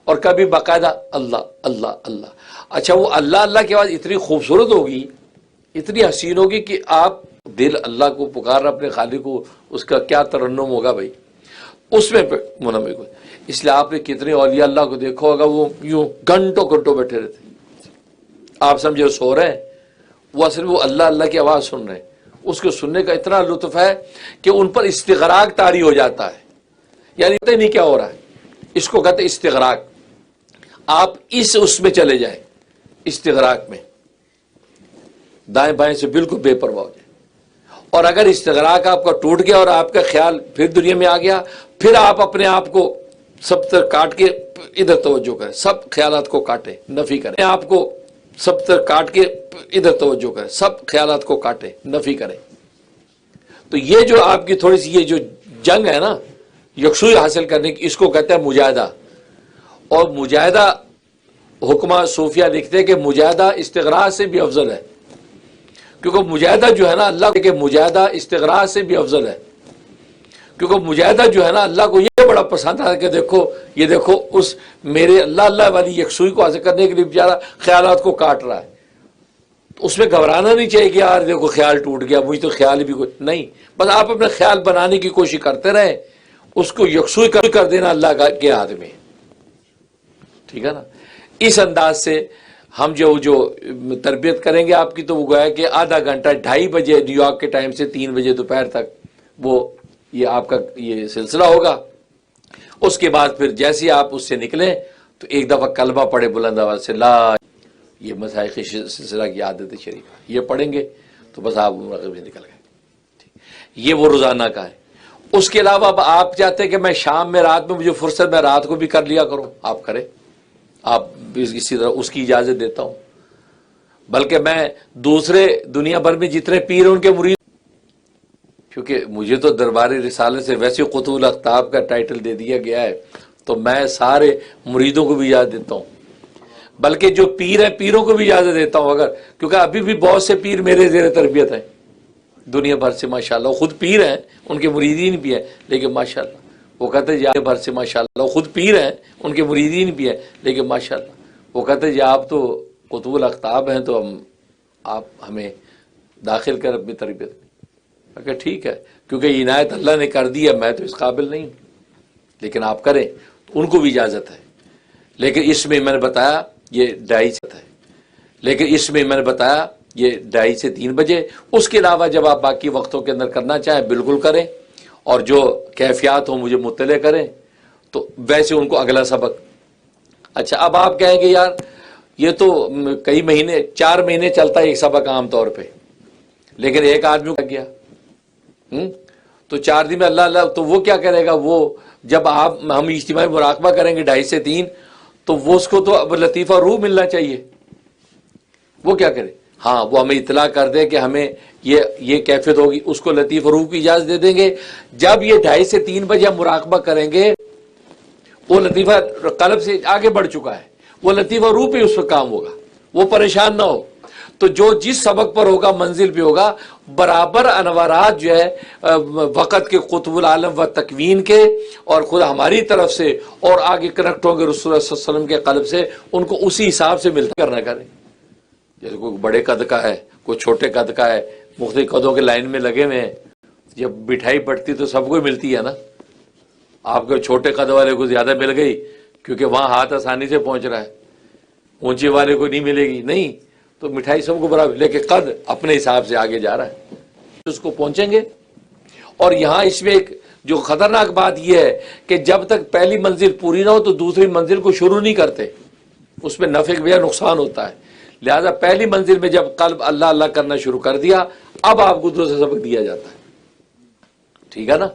اور کبھی باقاعدہ اللہ اللہ اللہ۔ اچھا وہ اللہ اللہ کی آواز اتنی خوبصورت ہوگی، اتنی حسین ہوگی کہ آپ دل اللہ کو پکار رہا اپنے خالق کو، اس کا کیا ترنم ہوگا بھائی، اس میں منمک ہو۔ اس لیے آپ نے کتنے اولیاء اللہ کو دیکھو ہوگا وہ یوں گھنٹوں گھنٹوں بیٹھے رہتے، آپ سمجھے سو رہے ہیں، وہ اصل وہ اللہ اللہ کی آواز سن رہے ہیں، اس کو سننے کا اتنا لطف ہے کہ ان پر استغراق طاری ہو جاتا ہے، یعنی پتہ نہیں کیا ہو رہا ہے، اس کو کہتے ہیں استغراق۔ آپ اس میں چلے جائیں، استغراق میں دائیں بائیں سے بالکل بے پرواہ ہو جائیں، اور اگر استغراق آپ کا ٹوٹ گیا اور آپ کا خیال پھر دنیا میں آ گیا، پھر آپ اپنے آپ کو سب طرف کاٹ کے ادھر توجہ کریں، سب خیالات کو کاٹیں، نفی کریں، آپ کو سب طرف کاٹ کے ادھر توجہ کریں، سب خیالات کو کاٹیں، نفی کریں۔ تو یہ جو آپ کی تھوڑی سی یہ جو جنگ ہے نا یکسوئی حاصل کرنے کی، اس کو کہتے ہیں مجاہدہ، اور مجاہدہ حکمہ صوفیہ لکھتے ہیں کہ مجاہدہ استغراق سے بھی افضل ہے، کیونکہ مجاہدہ جو ہے نا اللہ کے مجاہدہ استغراق سے بھی افضل ہے، کیونکہ مجاہدہ جو ہے نا اللہ کو یہ بڑا پسند ہے کہ دیکھو یہ دیکھو اس میرے اللہ اللہ والی یکسوئی کو حاصل کرنے کے لیے بیچارہ خیالات کو کاٹ رہا ہے، تو اس میں گھبرانا نہیں چاہیے کہ یار دیکھو خیال ٹوٹ گیا، مجھے تو خیال بھی کچھ نہیں، بس آپ اپنے خیال بنانے کی کوشش کرتے رہیں، اس کو یکسوئی کر دینا اللہ کے ہاتھ میں، ٹھیک ہے نا۔ اس انداز سے ہم جو تربیت کریں گے آپ کی، تو وہ گویا کہ آدھا گھنٹہ 2:30 بجے نیو یارک کے ٹائم سے 3 بجے دوپہر تک وہ یہ آپ کا یہ سلسلہ ہوگا۔ اس کے بعد پھر جیسے آپ اس سے نکلیں تو ایک دفعہ کلمہ پڑھے بلند آواز سے لا، یہ مشائخ سلسلہ کی عادت شریفہ، یہ پڑھیں گے تو بس آپ مغرب سے نکل گئے، یہ وہ روزانہ کا ہے۔ اس کے علاوہ اب آپ چاہتے ہیں کہ میں شام میں رات میں مجھے فرصت میں رات کو بھی کر لیا کروں، آپ کریں، آپ اسی طرح اس کی اجازت دیتا ہوں۔ بلکہ میں دوسرے دنیا بھر میں جتنے پیر ہیں ان کے مرید، کیونکہ مجھے تو دربار رسالت سے ویسے قطب الاقطاب کا ٹائٹل دے دیا گیا ہے، تو میں سارے مریدوں کو بھی اجازت دیتا ہوں، بلکہ جو پیر ہیں پیروں کو بھی اجازت دیتا ہوں، اگر کیونکہ ابھی بھی بہت سے پیر میرے زیر تربیت ہیں دنیا بھر سے ماشاءاللہ، وہ خود پیر ہیں، ان کے مریدین بھی ہیں، لیکن ماشاءاللہ وہ کہتے ہیں دنیا بھر سے ماشاءاللہ، وہ خود پیر ہیں، ان کے مریدین بھی ہیں، لیکن ماشاءاللہ وہ کہتے ہیں جی آپ تو قطب الاقطاب ہیں، تو آپ ہمیں داخل کر اپنی تربیت میں۔ کہ ٹھیک ہے، کیونکہ عنایت اللہ نے کر دی ہے، میں تو اس قابل نہیں ہوں، لیکن آپ کریں، ان کو بھی اجازت ہے۔ لیکن اس میں میں نے بتایا یہ 2:30 ہے، لیکن اس میں میں نے بتایا یہ 2:30 سے 3 بجے۔ اس کے علاوہ جب آپ باقی وقتوں کے اندر کرنا چاہیں بالکل کریں، اور جو کیفیات ہوں مجھے مطلع کریں، تو ویسے ان کو اگلا سبق۔ اچھا اب آپ کہیں گے یار یہ تو کئی مہینے 4 مہینے چلتا ہے ایک سبق عام طور پہ، لیکن ایک آدمی کو گیا تو 4 دن میں اللہ اللہ، تو وہ کیا کرے گا؟ وہ جب ہم اجتماعی مراقبہ کریں گے 2:30 سے 3، تو وہ اس کو تو اب لطیفہ روح ملنا چاہیے، وہ کیا کرے؟ ہاں وہ ہمیں اطلاع کر دے کہ ہمیں یہ کیفیت ہوگی، اس کو لطیفہ روح کی اجازت دے دیں گے۔ جب یہ 2:30 سے 3 بجے ہم مراقبہ کریں گے، وہ لطیفہ قلب سے آگے بڑھ چکا ہے، وہ لطیفہ روح پہ اس پہ کام ہوگا، وہ پریشان نہ ہو۔ تو جو جس سبق پر ہوگا منزل پہ ہوگا، برابر انوارات جو ہے وقت کے قطب العالم و تکوین کے، اور خود ہماری طرف سے اور آگے کنیکٹ ہوں گے رسول اللہ صلی اللہ علیہ وسلم کے قلب سے، ان کو اسی حساب سے ملتا کرنا کریں۔ جیسے کوئی بڑے قد کا ہے، کوئی چھوٹے قد کا ہے، مختلف قدوں کے لائن میں لگے ہوئے ہیں، جب مٹھائی بٹتی تو سب کو ملتی ہے نا، آپ کے چھوٹے قد والے کو زیادہ مل گئی کیونکہ وہاں ہاتھ آسانی سے پہنچ رہا ہے، اونچے والے کو نہیں ملے گی، نہیں تو مٹھائی سب کو برابر، لیکن قد اپنے حساب سے آگے جا رہا ہے، اس کو پہنچیں گے۔ اور یہاں اس میں ایک جو خطرناک بات یہ ہے کہ جب تک پہلی منزل پوری نہ ہو تو دوسری منزل کو شروع نہیں کرتے، اس میں نفع یا نقصان ہوتا ہے۔ لہذا پہلی منزل میں جب قلب اللہ اللہ کرنا شروع کر دیا، اب آپ کو دوسرا سبق دیا جاتا ہے، ٹھیک ہے نا؟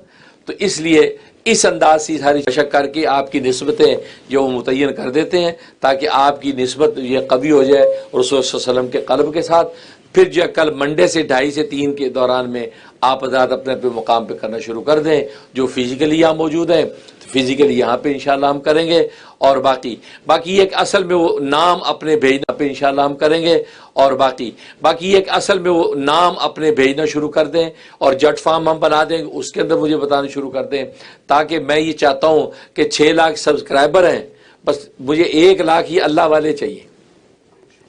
تو اس لیے اس انداز سے ساری مشق کر کے آپ کی نسبتیں جو وہ متعین کر دیتے ہیں تاکہ آپ کی نسبت یہ قوی ہو جائے رسول صلی اللہ علیہ وسلم کے قلب کے ساتھ۔ پھر جو کل منڈے سے 2:30 سے 3 کے دوران میں آپ حضرات اپنے اپنے مقام پہ کرنا شروع کر دیں، جو فزیکلی یہاں موجود ہیں فزیکلی یہاں پہ انشاءاللہ ہم کریں گے، اور باقی ایک اصل میں وہ نام اپنے بھیجنا پہ انشاءاللہ ہم کریں گے، اور باقی ایک اصل میں وہ نام اپنے بھیجنا شروع کر دیں، اور جٹ فارم ہم بنا دیں، اس کے اندر مجھے بتانا شروع کر دیں، تاکہ میں یہ چاہتا ہوں کہ 6 لاکھ سبسکرائبر ہیں، بس مجھے 1 لاکھ یہ اللہ والے چاہیے،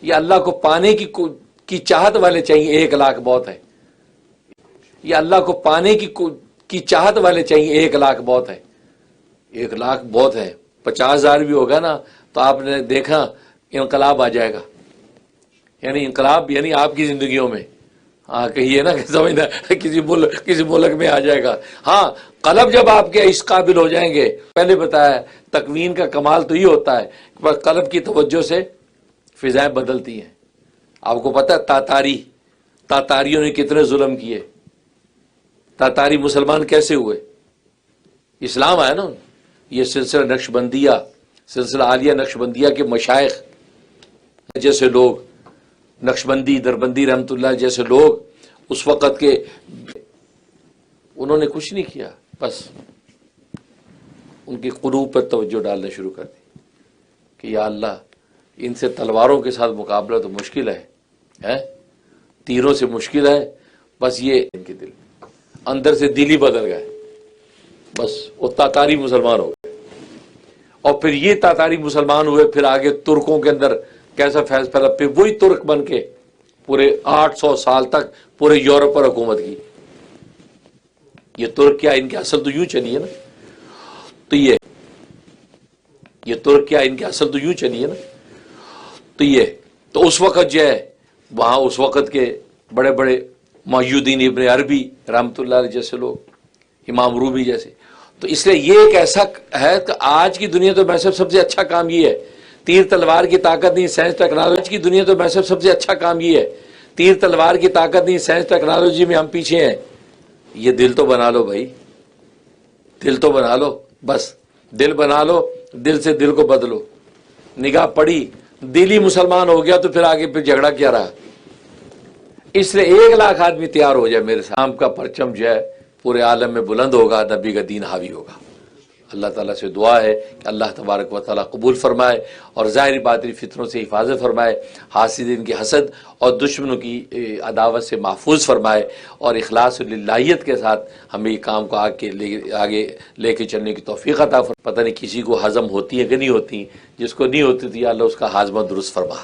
یہ اللہ کو پانے کی چاہت والے چاہیے، 1 لاکھ بہت ہے، یہ اللہ کو پانے کی چاہت والے چاہیے، 1 لاکھ بہت ہے، 1 لاکھ بہت ہے، 50,000 بھی ہوگا نا تو آپ نے دیکھا انقلاب آ جائے گا، یعنی انقلاب یعنی آپ کی زندگیوں میں، ہاں کہیے نا کہ سمجھنا کسی ملک میں آ جائے گا۔ ہاں قلب جب آپ کے اس قابل ہو جائیں گے، پہلے بتایا تکوین کا کمال تو یہ ہوتا ہے کہ قلب کی توجہ سے فضائیں بدلتی ہیں۔ آپ کو پتہ ہے تاتاریوں نے کتنے ظلم کیے، تاتاری مسلمان کیسے ہوئے؟ اسلام آیا نا، یہ سلسلہ نقشبندیہ، سلسلہ عالیہ نقشبندیہ کے مشائخ جیسے لوگ، نقشبندی دربندی رحمت اللہ جیسے لوگ اس وقت کے، انہوں نے کچھ نہیں کیا، بس ان کی قلوب پر توجہ ڈالنا شروع کر دی کہ یا اللہ ان سے تلواروں کے ساتھ مقابلہ تو مشکل ہے، تیروں سے مشکل ہے، بس یہ ان کے دل اندر سے دل ہی بدل گئے، بس وہ تاتاری مسلمان ہو گئے، اور پھر یہ تاتاری مسلمان ہوئے، پھر آگے ترکوں کے اندر کیسا فیض پھیلا، پھر وہی ترک بن کے پورے 800 سال تک پورے یورپ پر حکومت کی۔ یہ ترک کیا ان کی اصل تو یوں چلی ہے نا، تو یہ ترک کیا ان کی اصل تو یوں چلی ہے نا، تو اس وقت جو ہے وہاں اس وقت کے بڑے بڑے محیدین ابن عربی رحمت اللہ علیہ جیسے لوگ، امام رومی جیسے، تو اس لیے یہ ایک ایسا ہے کہ آج کی دنیا تو ویسے سب سے اچھا کام یہ ہے، تیر تلوار کی طاقت نہیں، سائنس ٹیکنالوجی کی دنیا تو ویسے سب سے اچھا کام یہ ہے، تیر تلوار کی طاقت نہیں، سائنس ٹیکنالوجی میں ہم پیچھے ہیں، یہ دل تو بنا لو بھائی، دل تو بنا لو، بس دل بنا لو، دل سے دل کو بدلو. نگاہ پڑی، دل ہی مسلمان ہو گیا تو پھر آگے پھر جھگڑا کیا رہا. اس لیے 1,00,000 آدمی تیار ہو جائے میرے ساتھ، کا پرچم جو ہے پورے عالم میں بلند ہوگا، نبی کا دین حاوی ہوگا. اللہ تعالیٰ سے دعا ہے کہ اللہ تبارک و تعالیٰ قبول فرمائے اور ظاہری باطنی فتنوں سے حفاظت فرمائے، حاسدین کی حسد اور دشمنوں کی عداوت سے محفوظ فرمائے، اور اخلاص و للہیت کے ساتھ ہمیں یہ کام کو آگے لے کے چلنے کی توفیق عطا فرمائے. پتہ نہیں کسی کو ہضم ہوتی ہے کہ نہیں ہوتی، جس کو نہیں ہوتی تھی یا اللہ اس کا ہاضمہ درست فرما،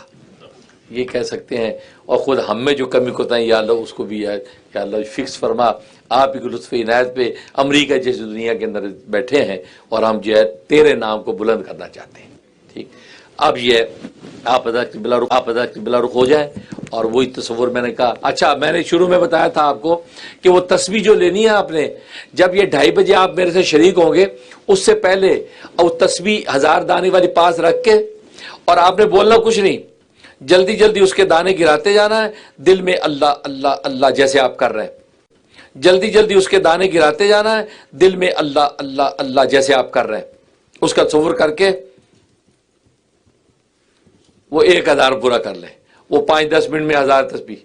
یہ کہہ سکتے ہیں. اور خود ہم میں جو کمی کوتاہی ہیں یا اللہ اس کو بھی یا اللہ فکس فرما. آپ ہی کے لطف عنایت پہ امریکہ جیسی دنیا کے اندر بیٹھے ہیں اور ہم جو ہے تیرے نام کو بلند کرنا چاہتے ہیں. ٹھیک، اب یہ آپ ادا بلا رخ ہو جائیں. اور وہی تصور میں نے کہا، اچھا میں نے شروع میں بتایا تھا آپ کو کہ وہ تسبیح جو لینی ہے آپ نے، جب یہ 2:30 بجے آپ میرے سے شریک ہوں گے، اس سے پہلے اور تسبیح 1000 دانے والی پاس رکھ کے، اور آپ نے بولنا کچھ نہیں، جلدی جلدی اس کے دانے گراتے جانا ہے دل میں، اللہ اللہ اللہ جیسے آپ کر رہے ہیں. جلدی جلدی اس کے دانے گراتے جانا ہے دل میں، اللہ اللہ اللہ جیسے آپ کر رہے ہیں. اس کا تصور کر کے وہ 1000 پورا کر لیں. وہ 5-10 منٹ میں 1000 تسبیح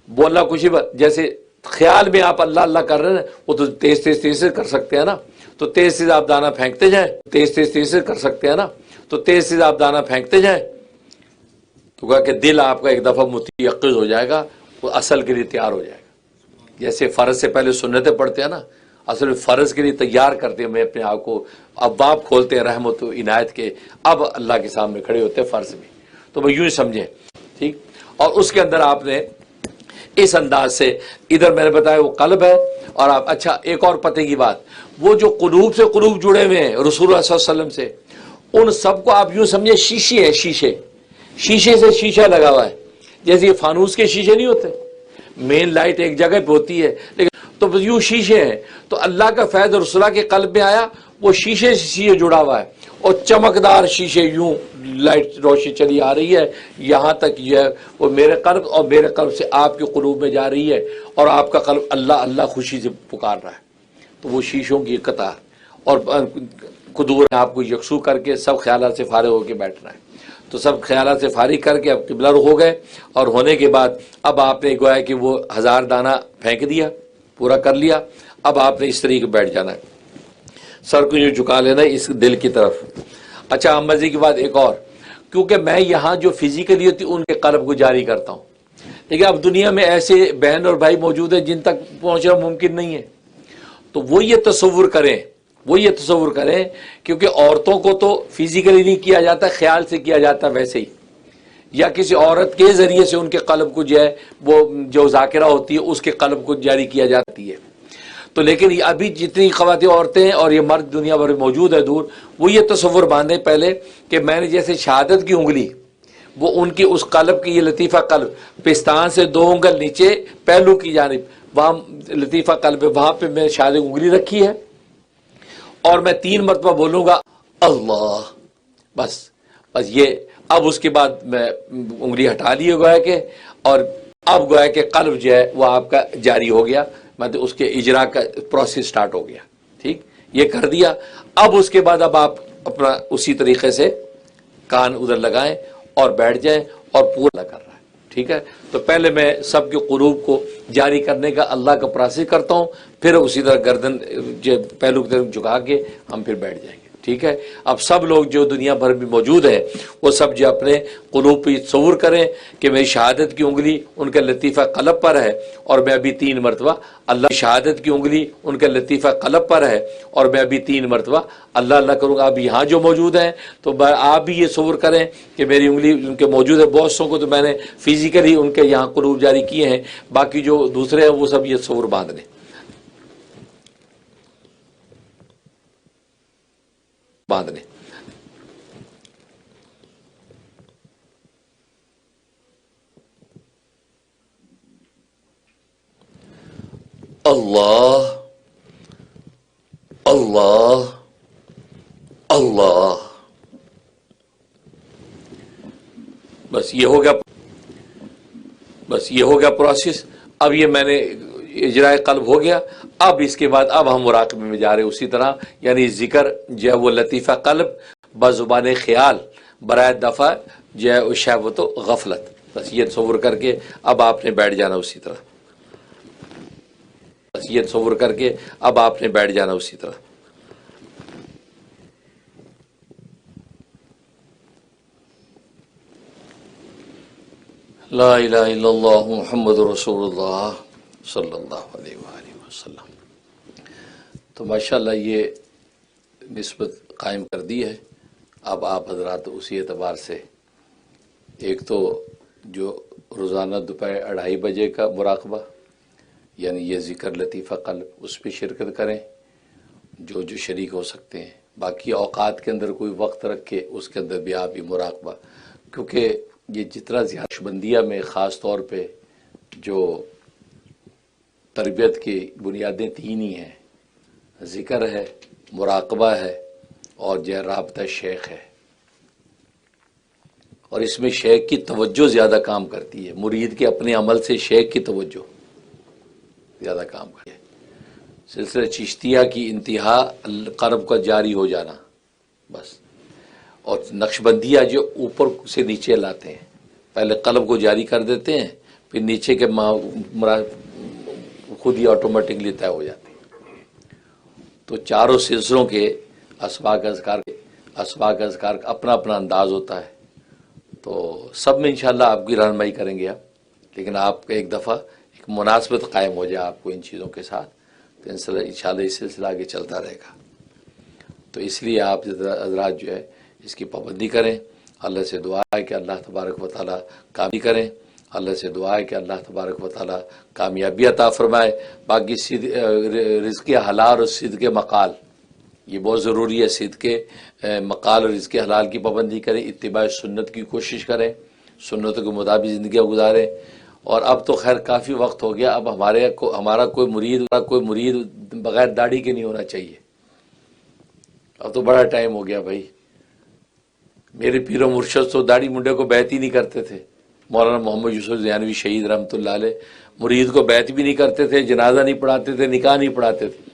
بولنا کچھ ہی جیسے خیال میں آپ اللہ اللہ کر رہے ہیں. وہ تو تیز سے کر سکتے ہیں نا، تو تیز آپ دانا پھینکتے جائیں. تیز سے کر سکتے ہیں نا، تو تیز آپ دانا پھینکتے جائیں. تو کہا کہ دل آپ کا ایک دفعہ متیقظ ہو جائے گا، وہ اصل کے لیے تیار ہو جائے گا. جیسے فرض سے پہلے سنتیں پڑھتے ہیں نا، اصل میں فرض کے لیے تیار کرتے ہیں. میں اپنے آپ کو ابواب کھولتے ہیں رحمت و عنایت کے، اب اللہ کے سامنے کھڑے ہوتے ہیں فرض میں. تو وہ یوں ہی سمجھیں. ٹھیک، اور اس کے اندر آپ نے اس انداز سے، ادھر میں نے بتایا وہ قلب ہے. اور آپ اچھا ایک اور پتے کی بات، وہ جو قلوب سے قلوب جڑے ہوئے ہیں رسول اللہ صلی اللہ علیہ وسلم سے، ان سب کو آپ یوں سمجھیں شیشے ہے. شیشے سے شیشہ لگا ہوا ہے، جیسے یہ فانوس کے شیشے نہیں ہوتے، مین لائٹ ایک جگہ پہ ہوتی ہے، لیکن تو یوں شیشے ہیں. تو اللہ کا فیض رسولہ کے قلب میں آیا، وہ شیشے سے شیشے جڑا ہوا ہے، اور چمکدار شیشے، یوں لائٹ روشنی چلی آ رہی ہے یہاں تک، یہ ہے وہ میرے قلب اور میرے قلب سے آپ کے قلوب میں جا رہی ہے، اور آپ کا قلب اللہ اللہ خوشی سے پکار رہا ہے. تو وہ شیشوں کی قطار اور قدور آپ کو یکسو کر کے سب خیالات سے فارغ ہو کے بیٹھنا ہے. تو سب خیالات سے فارغ کر کے اب قبلہ رخ ہو گئے، اور ہونے کے بعد اب آپ نے گویا کہ وہ 1000 دانہ پھینک دیا، پورا کر لیا. اب آپ نے اس طریقے بیٹھ جانا ہے، سر کو یوں جھکا لینا ہے اس دل کی طرف. اچھا مزے کی بات ایک اور، کیونکہ میں یہاں جو فزیکلی ہوتی ان کے قلب کو جاری کرتا ہوں، لیکن اب دنیا میں ایسے بہن اور بھائی موجود ہیں جن تک پہنچنا ممکن نہیں ہے. تو وہ یہ تصور کریں کیونکہ عورتوں کو تو فزیکلی نہیں کیا جاتا، خیال سے کیا جاتا ویسے ہی، یا کسی عورت کے ذریعے سے ان کے قلب کو جو ہے وہ جو ذاکرہ ہوتی ہے اس کے قلب کو جاری کیا جاتی ہے. تو لیکن ابھی جتنی خواتین عورتیں ہیں اور یہ مرد دنیا بھر میں موجود ہے دور، وہ یہ تصور باندھیں پہلے کہ میں نے جیسے شہادت کی انگلی، وہ ان کی اس قلب کی، یہ لطیفہ قلب پستان سے 2 انگل نیچے پہلو کی جانب، وہاں لطیفہ قلب ہے، وہاں پہ میں شہادت انگلی رکھی ہے، اور میں 3 مرتبہ بولوں گا اللہ، بس یہ. اب اس کے بعد میں انگلی ہٹا لیے گویا کہ، اور اب گویا کہ قلب جو ہے وہ آپ کا جاری ہو گیا، مطلب اس کے اجرا کا پروسیس سٹارٹ ہو گیا. ٹھیک، یہ کر دیا. اب اس کے بعد اب آپ اپنا اسی طریقے سے کان ادھر لگائیں اور بیٹھ جائیں، اور پورا کر رہا ہے. ٹھیک ہے، تو پہلے میں سب کے قلوب کو جاری کرنے کا اللہ کا پروسیس کرتا ہوں، پھر اسی طرح گردن پہلو کی طرف جھکا کے ہم پھر بیٹھ جائیں گے. ٹھیک ہے، اب سب لوگ جو دنیا بھر میں موجود ہیں وہ سب جو اپنے قلوب پہ تصور کریں کہ میری شہادت کی انگلی ان کے لطیفہ قلب پر ہے، اور میں ابھی 3 مرتبہ اللہ، شہادت کی انگلی ان کے لطیفہ قلب پر ہے، اور میں ابھی 3 مرتبہ اللہ اللہ کروں گا. اب یہاں جو موجود ہیں تو آپ بھی یہ تصور کریں کہ میری انگلی ان کے موجود ہے. بہت سو کو تو میں نے فزیکلی ان کے یہاں قلوب جاری کیے ہیں، باقی جو دوسرے ہیں وہ سب یہ تصور باندھ لیں. اللہ اللہ اللہ، بس یہ ہو گیا پروسیس. اب یہ میں نے اجرائے قلب ہو گیا. اب اس کے بعد اب ہم مراقبے میں جا رہے اسی طرح، یعنی ذکر جو ہے وہ لطیفہ قلب بزبان خیال برائے دفع جو ہے شہوت و غفلت، بس یہ تصور کر کے اب آپ نے بیٹھ جانا اسی طرح، بس یہ تصور کر کے اب آپ نے بیٹھ جانا اسی طرح۔ لا الہ الا اللہ محمد رسول اللہ صلی اللہ علیہ وآلہ وسلم۔ تو ماشاءاللہ یہ نسبت قائم کر دی ہے۔ اب آپ حضرات اسی اعتبار سے ایک تو جو روزانہ دوپہر 2:30 بجے کا مراقبہ، یعنی یہ ذکر لطیفہ قلب، اس پہ شرکت کریں جو شریک ہو سکتے ہیں، باقی اوقات کے اندر کوئی وقت رکھ کے اس کے اندر بھی آپ یہ مراقبہ، کیونکہ یہ جتنا زیادہ نقشبندیہ میں خاص طور پہ جو تربیت کی بنیادیں 3 ہی ہیں، ذکر ہے، مراقبہ ہے اور جو رابطہ شیخ ہے، اور اس میں شیخ کی توجہ زیادہ کام کرتی ہے، مرید کے اپنے عمل سے شیخ کی توجہ زیادہ کام کرتی ہے۔ سلسلہ چشتیہ کی انتہا قرب کا جاری ہو جانا بس، اور نقشبندیہ جو اوپر سے نیچے لاتے ہیں، پہلے قلب کو جاری کر دیتے ہیں، پھر نیچے کے خود ہی آٹومیٹکلی طے ہو جاتے ہیں۔ تو چاروں سلسلوں کے اسباق اذکار کا اپنا اپنا انداز ہوتا ہے، تو سب میں انشاءاللہ آپ کی رہنمائی کریں گے لیکن آپ ایک دفعہ ایک مناسبت قائم ہو جائے آپ کو ان چیزوں کے ساتھ، تو انشاءاللہ یہ سلسلہ آگے چلتا رہے گا۔ تو اس لیے آپ حضرات جو ہے اس کی پابندی کریں۔ اللہ سے دعا ہے کہ اللہ تبارک و تعالیٰ کامیابی کریں، اللہ سے دعا ہے کہ اللہ تبارک و تعالیٰ کامیابی عطا فرمائے۔ باقی رزق حلال اور صدق مقال یہ بہت ضروری ہے، صدق مقال اور رزق حلال کی پابندی کریں، اتباع سنت کی کوشش کریں، سنتوں کے مطابق زندگیاں گزاریں۔ اور اب تو خیر کافی وقت ہو گیا، اب ہمارا کوئی مرید بغیر داڑھی کے نہیں ہونا چاہیے، اب تو بڑا ٹائم ہو گیا بھائی۔ میرے پیر و مرشد تو داڑھی منڈے کو بیعت ہی نہیں کرتے تھے، مولانا محمد یوسف زیانوی شہید رحمۃ اللہ علیہ مرید کو بیعت بھی نہیں کرتے تھے، جنازہ نہیں پڑھاتے تھے، نکاح نہیں پڑھاتے تھے۔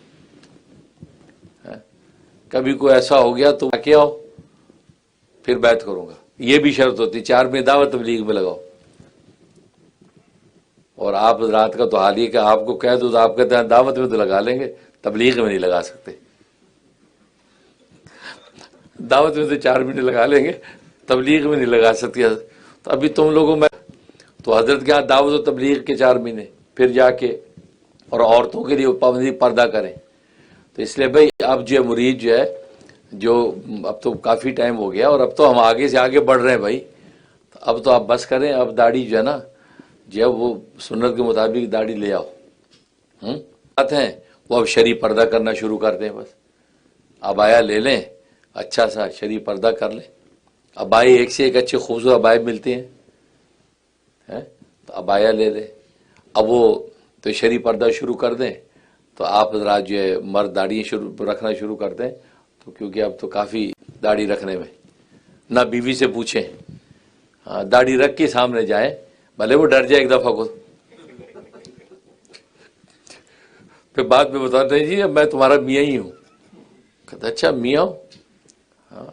کبھی کوئی ایسا ہو گیا تو کیا ہو پھر بیعت کروں گا، یہ بھی شرط ہوتی، 4 میں دعوت تبلیغ میں لگاؤ۔ اور آپ رات کا تو حال یہ کہ آپ کو کہہ دو تو آپ کہتے ہیں دعوت میں تو لگا لیں گے، تبلیغ میں نہیں لگا سکتے۔ دعوت میں تو 4 منٹ لگا لیں گے، تبلیغ میں نہیں لگا سکتی۔ تو ابھی تم لوگوں میں تو حضرت کے ہاں دعوت و تبلیغ کے 4 مہینے، پھر جا کے اور عورتوں کے لیے پابندی پردہ کریں۔ تو اس لیے بھائی اب جو مرید جو ہے جو اب تو کافی ٹائم ہو گیا اور اب تو ہم آگے سے آگے بڑھ رہے ہیں بھائی، اب تو آپ بس کریں، اب داڑھی جو ہے نا جو وہ سنت کے مطابق داڑھی لے آؤ۔ بات ہیں وہ اب شرعی پردہ کرنا شروع کر دیں، بس عبایا لے لیں، اچھا سا شرعی پردہ کر لیں۔ عبائی ایک سے ایک اچھے خوبصورت عبائے ملتے ہیں، تو عبایا لے لیں۔ اب وہ تو شرعی پردہ شروع کر دیں، تو آپ حضرات جو ہے مرد داڑھی رکھنا شروع کر دیں، تو کیونکہ اب تو کافی داڑھی رکھنے میں نہ بیوی سے پوچھیں، داڑھی رکھ کے سامنے جائیں، بھلے وہ ڈر جائے ایک دفعہ کو، پھر بعد میں بتاتے ہیں جی میں تمہارا میاں ہی ہوں۔ کہتا اچھا میاں ہوں؟ ہاں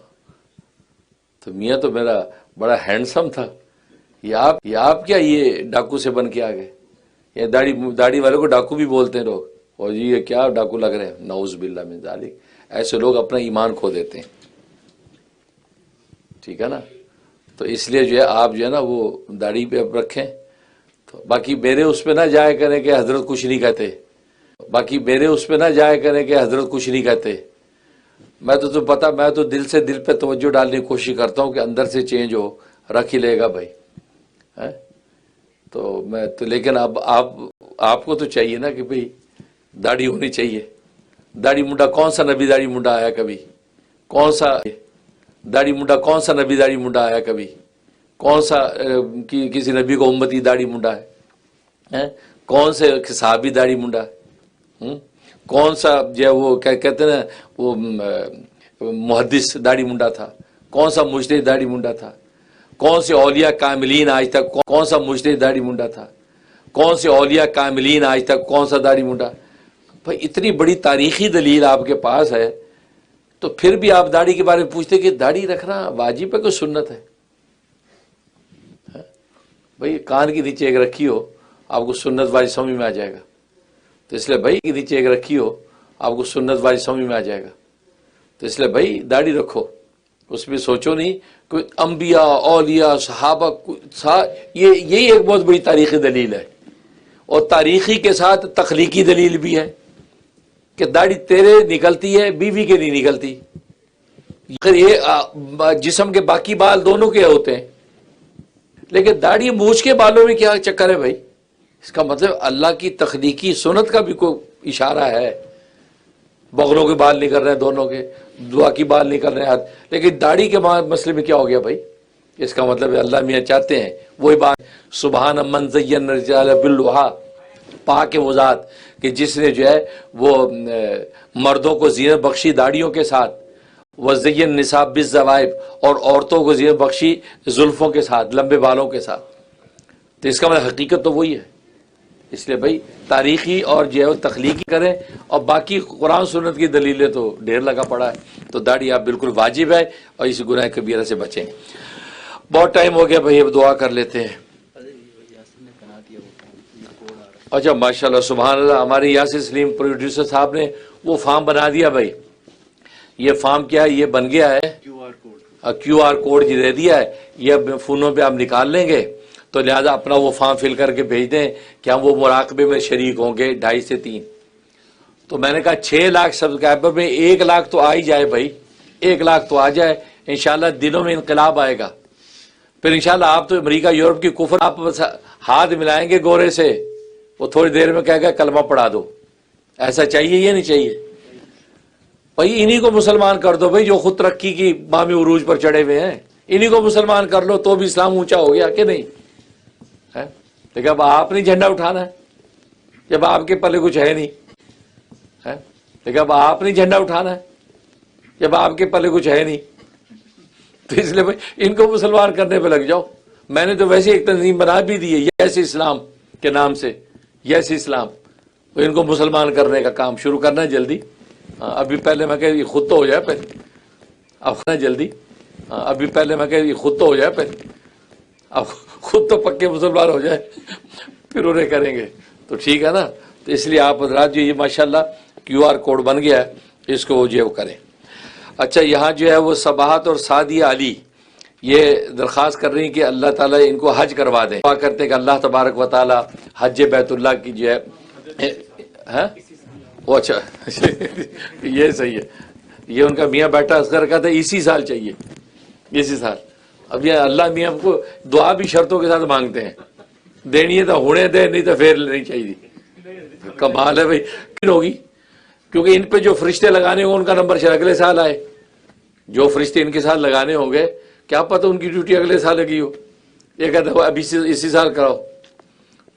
تو میاں تو میرا بڑا ہینڈسم تھا، یہ آپ کیا یہ ڈاکو سے بن کے آ گئے؟ یہ داڑھی والے کو ڈاکو بھی بولتے ہیں لوگ، اور جی یہ کیا ڈاکو لگ رہے ہیں، نعوذ باللہ من ذالک۔ ایسے لوگ اپنا ایمان کھو دیتے ہیں، ٹھیک ہے نا۔ تو اس لیے جو ہے آپ جو ہے نا وہ داڑھی پہ رکھیں۔ تو باقی میرے اس پہ نہ جایا کریں کہ حضرت کچھ نہیں کہتے، حضرت کچھ نہیں کہتے۔ میں تو پتا، میں تو دل پہ توجہ ڈالنے کی کوشش کرتا ہوں کہ اندر سے چینج ہو، رکھ ہی لے گا بھائی۔ تو میں تو لیکن اب آپ کو تو چاہیے نا کہ بھائی داڑھی ہونی چاہیے۔ داڑھی منڈا کون سا نبی داڑھی منڈا آیا کبھی؟ کون سا داڑھی منڈا کون سا نبی داڑھی منڈا آیا کبھی؟ کون سا کسی نبی کو امتی داڑھی منڈا ہے؟ کون سے صحابی داڑھی منڈا ہے؟ کون سا جو وہ کیا کہتے ہیں وہ محدث داڑھی منڈا تھا؟ کون سا مجتہد داڑھی منڈا تھا؟ کون سے اولیاء کاملین آج تک کون سا مجتہد داڑھی منڈا تھا؟ کون سے اولیاء کاملین آج تک کون سا داڑھی منڈا؟ بھائی اتنی بڑی تاریخی دلیل آپ کے پاس ہے تو پھر بھی آپ داڑھی کے بارے میں پوچھتے کہ داڑھی رکھنا واجب ہے کہ سنت ہے؟ بھائی کان کے نیچے ایک رکھی ہو آپ کو سنت والی سمجھ میں آ جائے گا، تو اس لیے بھائی کے نیچے ایک رکھی ہو آپ کو سنت والی سمجھ میں آ جائے گا، تو اس لیے بھائی داڑھی رکھو، اس میں سوچو نہیں کوئی انبیاء اولیاء صحابہ یہی ایک بہت بڑی تاریخی دلیل ہے، اور تاریخی کے ساتھ تخلیقی دلیل بھی ہے کہ داڑھی تیرے نکلتی ہے بیوی کے نہیں نکلتی، یہ جسم کے باقی بال دونوں کے ہوتے ہیں، لیکن داڑھی مونچھ کے بالوں میں کیا چکر ہے بھائی؟ اس کا مطلب اللہ کی تخلیقی سنت کا بھی کوئی اشارہ ہے، بغلوں کے بال نکل رہے ہیں دونوں کے، دعا کی بال نکل رہے ہیں، لیکن داڑھی کے مسئلے میں کیا ہو گیا بھائی؟ اس کا مطلب ہے اللہ میاں چاہتے ہیں وہی بات، سبحان من زین الرجال باللحیٰ، پاک وہ ذات کہ جس نے جو ہے وہ مردوں کو زینت بخشی داڑھیوں کے ساتھ، وزین نساء بالزوائب، اور عورتوں کو زینت بخشی زلفوں کے ساتھ، لمبے بالوں کے ساتھ، تو اس کا مطلب حقیقت تو وہی ہے۔ اس لیے بھائی تاریخی اور جو ہے وہ تخلیقی کریں، اور باقی قرآن سنت کی دلیلیں تو ڈھیر لگا پڑا ہے، تو داڑھی آپ بالکل واجب ہے اور اس گناہ کبیرہ سے بچیں۔ بہت ٹائم ہو گیا بھائی، اب دعا کر لیتے ہیں۔ اچھا ماشاءاللہ سبحان اللہ، ہمارے یاسر سلیم پروڈیوسر صاحب نے وہ فارم بنا دیا بھائی، یہ فارم کیا ہے؟ یہ بن گیا ہے کیو آر کوڈ جی دے دیا ہے، یہ فونوں پہ آپ نکال لیں گے، تو لہذا اپنا وہ فارم فل کر کے بھیج دیں کہ ہم وہ مراقبے میں شریک ہوں گے 2.5 سے 3۔ تو میں نے کہا 6 لاکھ سبسکرائبر میں 1 لاکھ تو آ ہی جائے بھائی، 1 لاکھ تو آ جائے، انشاءاللہ دلوں میں انقلاب آئے گا، پھر انشاءاللہ آپ تو امریکہ یورپ کی کفر آپ ہاتھ ملائیں گے گورے سے، وہ تھوڑی دیر میں کہے گا کلمہ پڑھا دو۔ ایسا چاہیے یا نہیں چاہیے بھائی؟ انہی کو مسلمان کر دو بھائی جو خود ترقی کی بامی عروج پر چڑھے ہوئے ہیں، انہی کو مسلمان کر لو تو بھی اسلام اونچا ہو گیا کہ نہیں ہے؟ لیکن اب آپ نے جھنڈا اٹھانا ہے جب آپ کے پلے کچھ ہے نہیں ہے، لیکن اب آپ نے جھنڈا اٹھانا ہے جب آپ کے پلے کچھ ہے نہیں، تو اس لیے بھائی ان کو مسلمان کرنے پہ لگ جاؤ۔ میں نے تو ویسے ایک تنظیم بنا بھی دی ہے یس اسلام کے نام سے، یس اسلام، تو ان کو مسلمان کرنے کا کام شروع کرنا ہے جلدی۔ ابھی پہلے میں کہ یہ خود تو ہو جائے پہلے، اب جلدی، ابھی پہلے میں کہ یہ خود تو ہو جائے پہلے، اب خود تو پکے مسلمان ہو جائے پھر انہیں کریں گے، تو ٹھیک ہے نا؟ تو اس لیے آپ حضرات جو یہ ماشاءاللہ کیو آر کوڈ بن گیا ہے، اس کو جو ہے وہ کریں۔ اچھا یہاں جو ہے وہ صباحت اور سعدیہ علی یہ درخواست کر رہی ہیں کہ اللہ تعالیٰ ان کو حج کروا دیں، دعا کرتے ہیں کہ اللہ تبارک و تعالیٰ حج بیت اللہ کی جو ہے وہ اچھا یہ صحیح ہے، یہ ان کا میاں بیٹا اصغر کا تھا، اسی سال چاہیے، اسی سال۔ اب یہ اللہ میاں کو دعا بھی شرطوں کے ساتھ مانگتے ہیں، دینی ہے تو ہونے دے، نہیں تو پھر نہیں چاہیے۔ کمال ہے بھائی، کیوں ہوگی؟ کیونکہ ان پہ جو فرشتے لگانے ہوں ان کا نمبر شاید اگلے سال آئے، جو فرشتے ان کے ساتھ لگانے ہوں گے کیا پتہ ان کی ڈیوٹی اگلے سال لگی ہو، یہ کہتا ہے ابھی اسی سال کراؤ،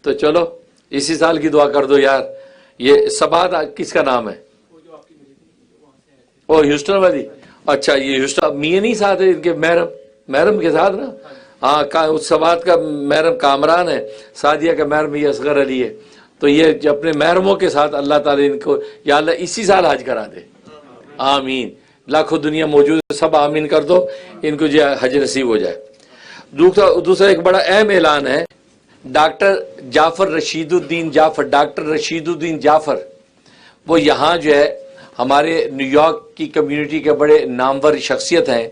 تو چلو اسی سال کی دعا کر دو یار۔ یہ سبات کس کا نام ہے؟ وہ ہیوسٹن والی، اچھا یہ ہیوسٹن میاں نہیں ساتھ ہے ان کے، محرم کے ساتھ نا، ہاں سبات کا محرم کامران ہے، سعدیہ کا محرم یہ اصغر علی ہے، تو یہ اپنے محرموں کے ساتھ اللہ تعالیٰ ان کو یا اللہ اسی سال حج کرا دے، آمین۔ لاکھوں دنیا موجود ہے، سب آمین کر دو، ان کو جو حج نصیب ہو جائے۔ دوسرا ایک بڑا اہم اعلان ہے، ڈاکٹر جعفر رشید الدین جعفر، ڈاکٹر رشید الدین جعفر، وہ یہاں جو ہے ہمارے نیو یارک کی کمیونٹی کے بڑے نامور شخصیت ہیں،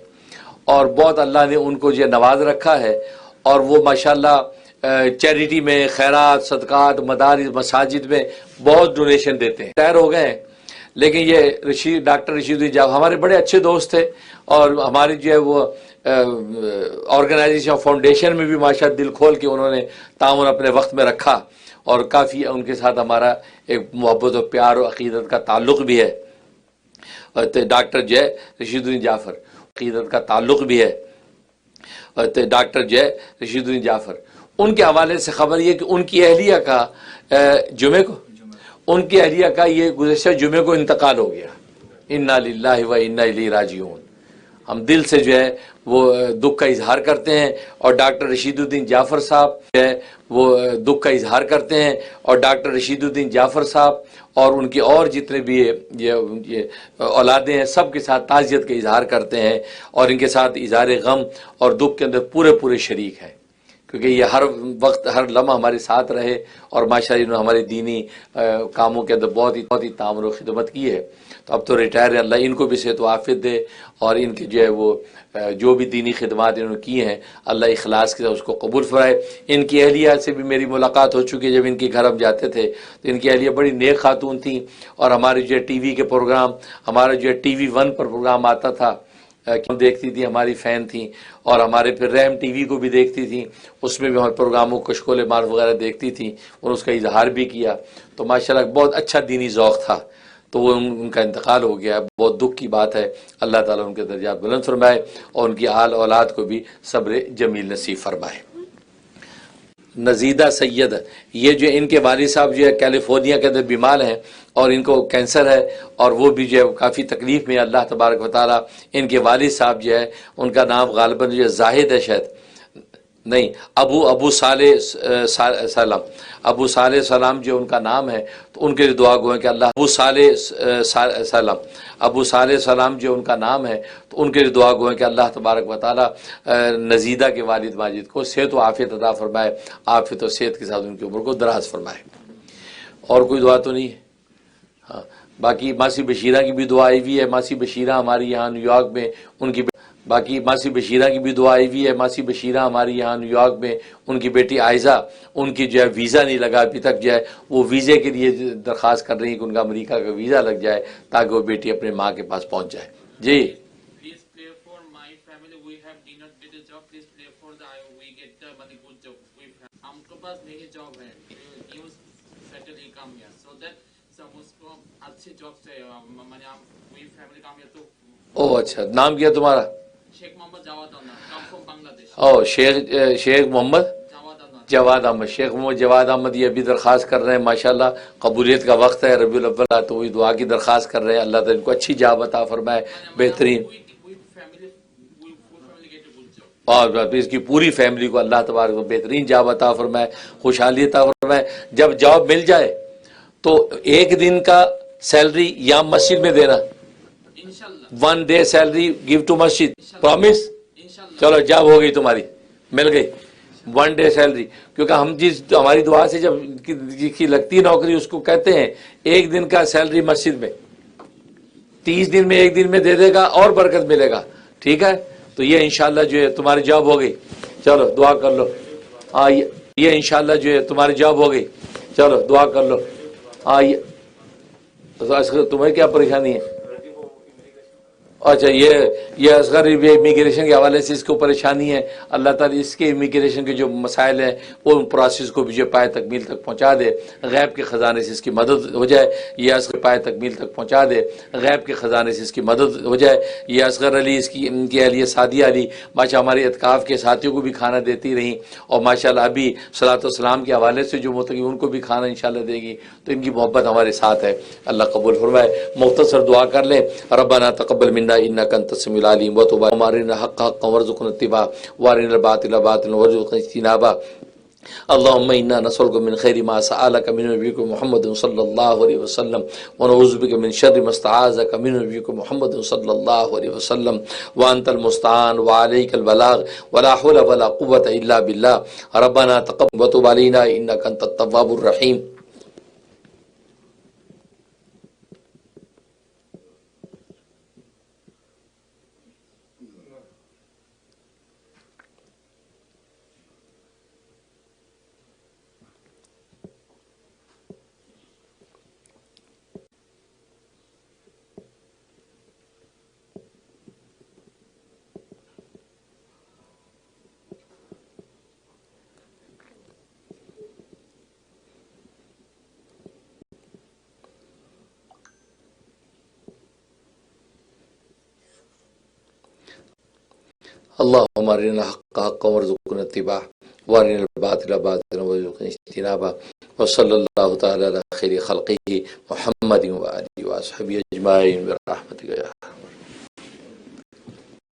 اور بہت اللہ نے ان کو جو نواز رکھا ہے، اور وہ ماشاءاللہ چیریٹی میں خیرات صدقات مدارس مساجد میں بہت ڈونیشن دیتے ہیں، ریٹائر ہو گئے ہیں، لیکن یہ ڈاکٹر رشید الدین جعفر ہمارے بڑے اچھے دوست تھے، اور ہماری جو ہے وہ آرگنائزیشن فاؤنڈیشن میں بھی ماشاءاللہ دل کھول کے انہوں نے تعاون اپنے وقت میں رکھا، اور کافی ان کے ساتھ ہمارا ایک محبت و پیار و عقیدت کا تعلق بھی ہے۔ ڈاکٹر جو ہے رشید الدین جعفر عقیدت کا تعلق بھی ہے، ڈاکٹر جو ہے رشید الدین جعفر، ان کے حوالے سے خبر یہ کہ ان کی اہلیہ کا جمعے کو، ان کی اہلیہ کا یہ گزشتہ جمعے کو انتقال ہو گیا، انا للہ و انا الیہ راجعون۔ ہم دل سے جو ہے وہ دکھ کا اظہار کرتے ہیں، اور ڈاکٹر رشید الدین جعفر صاحب جو ہے وہ دکھ کا اظہار کرتے ہیں، اور ڈاکٹر رشید الدین جعفر صاحب اور ان کی اور جتنے بھی یہ اولادیں ہیں سب کے ساتھ تعزیت کا اظہار کرتے ہیں، اور ان کے ساتھ اظہار غم اور دکھ کے اندر پورے شریک ہیں، کیونکہ یہ ہر وقت ہر لمحہ ہمارے ساتھ رہے، اور ماشاءاللہ انہوں نے ہمارے دینی کاموں کے اندر بہت ہی تعاون و خدمت کی ہے۔ تو اب تو ریٹائر ہے، اللہ ان کو بھی صحت و عافیت دے، اور ان کی جو ہے وہ جو بھی دینی خدمات انہوں نے کی ہیں اللہ اخلاص کے ساتھ اس کو قبول فرمائے۔ ان کی اہلیہ سے بھی میری ملاقات ہو چکی ہے، جب ان کے گھر ہم جاتے تھے تو ان کی اہلیہ بڑی نیک خاتون تھیں، اور ہمارے جو ہے ٹی وی کے پروگرام، ہمارا جو ہے ٹی وی 1 پر پروگرام آتا تھا دیکھتی تھی، ہماری فین تھیں، اور ہمارے پھر رحم ٹی وی کو بھی دیکھتی تھیں، اس میں بھی ہمارے پروگراموں کو شکول مار وغیرہ دیکھتی تھیں، اور اس کا اظہار بھی کیا۔ تو ماشاءاللہ بہت اچھا دینی ذوق تھا، تو وہ ان کا انتقال ہو گیا، بہت دکھ کی بات ہے۔ اللہ تعالیٰ ان کے درجات بلند فرمائے، اور ان کی آل اولاد کو بھی صبر جمیل نصیب فرمائے۔ نزیدہ سید، یہ جو ان کے والد صاحب جو ہے کیلیفورنیا کے اندر بیمار ہیں، اور ان کو کینسر ہے، اور وہ بھی جو ہے کافی تکلیف میں۔ اللہ تبارک و تعالیٰ ان کے والد صاحب جو ہے ان کا نام غالباً جو ہے زاہد ہے، شاید نہیں، ابو صالح سلام، ابو صالح سلام جو ان کا نام ہے، تو ان کے لیے دعا گو ہے کہ اللہ ابو صالح سلام، ابو صالح سلام جو ان کا نام ہے، تو ان کے لیے دعا گو ہے کہ اللہ تبارک و تعالیٰ نزیدہ کے والد ماجد کو صحت و عافیت عطا فرمائے، عافیت و صحت کے ساتھ ان کی عمر کو دراز فرمائے۔ اور کوئی دعا تو نہیں ہے؟ ہاں، باقی ماسی بشیرہ کی بھی دعا آئی ہوئی ہے۔ ماسی بشیرہ ہماری یہاں نیو یارک میں ان کی باقی ماسی بشیرہ کی بھی دعا آئی ہوئی ہے۔ ماسی بشیرہ ہماری یہاں نیو یارک میں ان کی بیٹی عائزہ، ان کی جو ہے ویزا نہیں لگا ابھی تک، جو ہے وہ ویزے کے لیے درخواست کر رہی ہیں کہ ان کا امریکہ کا ویزا لگ جائے تاکہ وہ بیٹی اپنے ماں کے پاس پہنچ جائے۔ جی او اچھا، نام کیا تمہارا؟ شیخ محمد جاواد احمد، کم فرام بنگلہ دیش۔ او شیخ محمد جواد احمد، شیخ محمد جواد احمد یہ ابھی درخواست کر رہے ہیں، ماشاءاللہ قبولیت کا وقت ہے ربیع الاول، تو وہی دعا کی درخواست کر رہے ہیں، اللہ تعالیٰ ان کو اچھی جاب عطا فرمائے، بہترین، اور اس کی پوری فیملی کو اللہ تبارک و بہترین جاب عطا فرمائے، خوشحالی عطا فرمائے۔ جب جاب مل جائے تو ایک دن کا سیلری یا مسجد میں دینا، 1 day salary give to Masjid, promise? چلو جاب ہو گئی تمہاری، مل گئی 1 day سیلری، کیونکہ ہم ہماری دعا سے جب جس کی لگتی نوکری اس کو کہتے ہیں ایک دن کا سیلری مسجد میں، 30 دن میں ایک دن میں دے دے گا اور برکت ملے گا، ٹھیک ہے؟ تو یہ انشاءاللہ جو ہے تمہاری جاب ہو گئی، چلو دعا کر لو۔ ہاں یہ انشاءاللہ جو ہے تمہاری جاب ہو گئی، چلو دعا کر لو۔ ہاں تمہیں کیا پریشانی ہے؟ اچھا، یہ اصغر امیگریشن کے حوالے سے اس کو پریشانی ہے، اللہ تعالیٰ اس کے امیگریشن کے جو مسائل ہیں وہ پروسیس کو بھی جو پائے تکمیل تک پہنچا دے، غیب کے خزانے سے اس کی مدد ہو جائے، یہ اصغر پائے تکمیل تک پہنچا دے، غیب کے خزانے سے اس کی مدد ہو جائے۔ یہ اصغر علی، ان کی اہلیہ سعدیہ علی ماشاء ہمارے اعتکاف کے ساتھیوں کو بھی کھانا دیتی رہیں، اور ماشاءاللہ ابھی صلاۃ والسلام کے حوالے سے جو متقی ان کو بھی کھانا انشاءاللہ دے گی، تو ان کی محبت ہمارے ساتھ ہے، اللہ قبول فرمائے۔ مختصر دعا کر لیں، ربنا تقبل منا انک انت السمیع العلیم وتب علینا حق حقا وارزقنا اتباعہ وارنا الباطل باطلا وارزقنا اجتنابہ۔ اللهم انا نسألك من خير ما سألك من نبيك محمد صلى الله عليه وسلم ونعوذ بك من شر ما استعاذك من نبيك محمد صلى الله عليه وسلم وانت المستعان وعليك البلاغ ولا حول ولا قوة الا بالله ربنا تقبل وتب علينا انك انت التواب الرحيم۔ اللهم ارنا الحق حقا وارزقنا اتباعه وارنا الباطل باطلا وارزقنا اجتنابه وصلى الله تعالى على خير خلقه محمد وآله وصحبه اجمعين برحمتك يا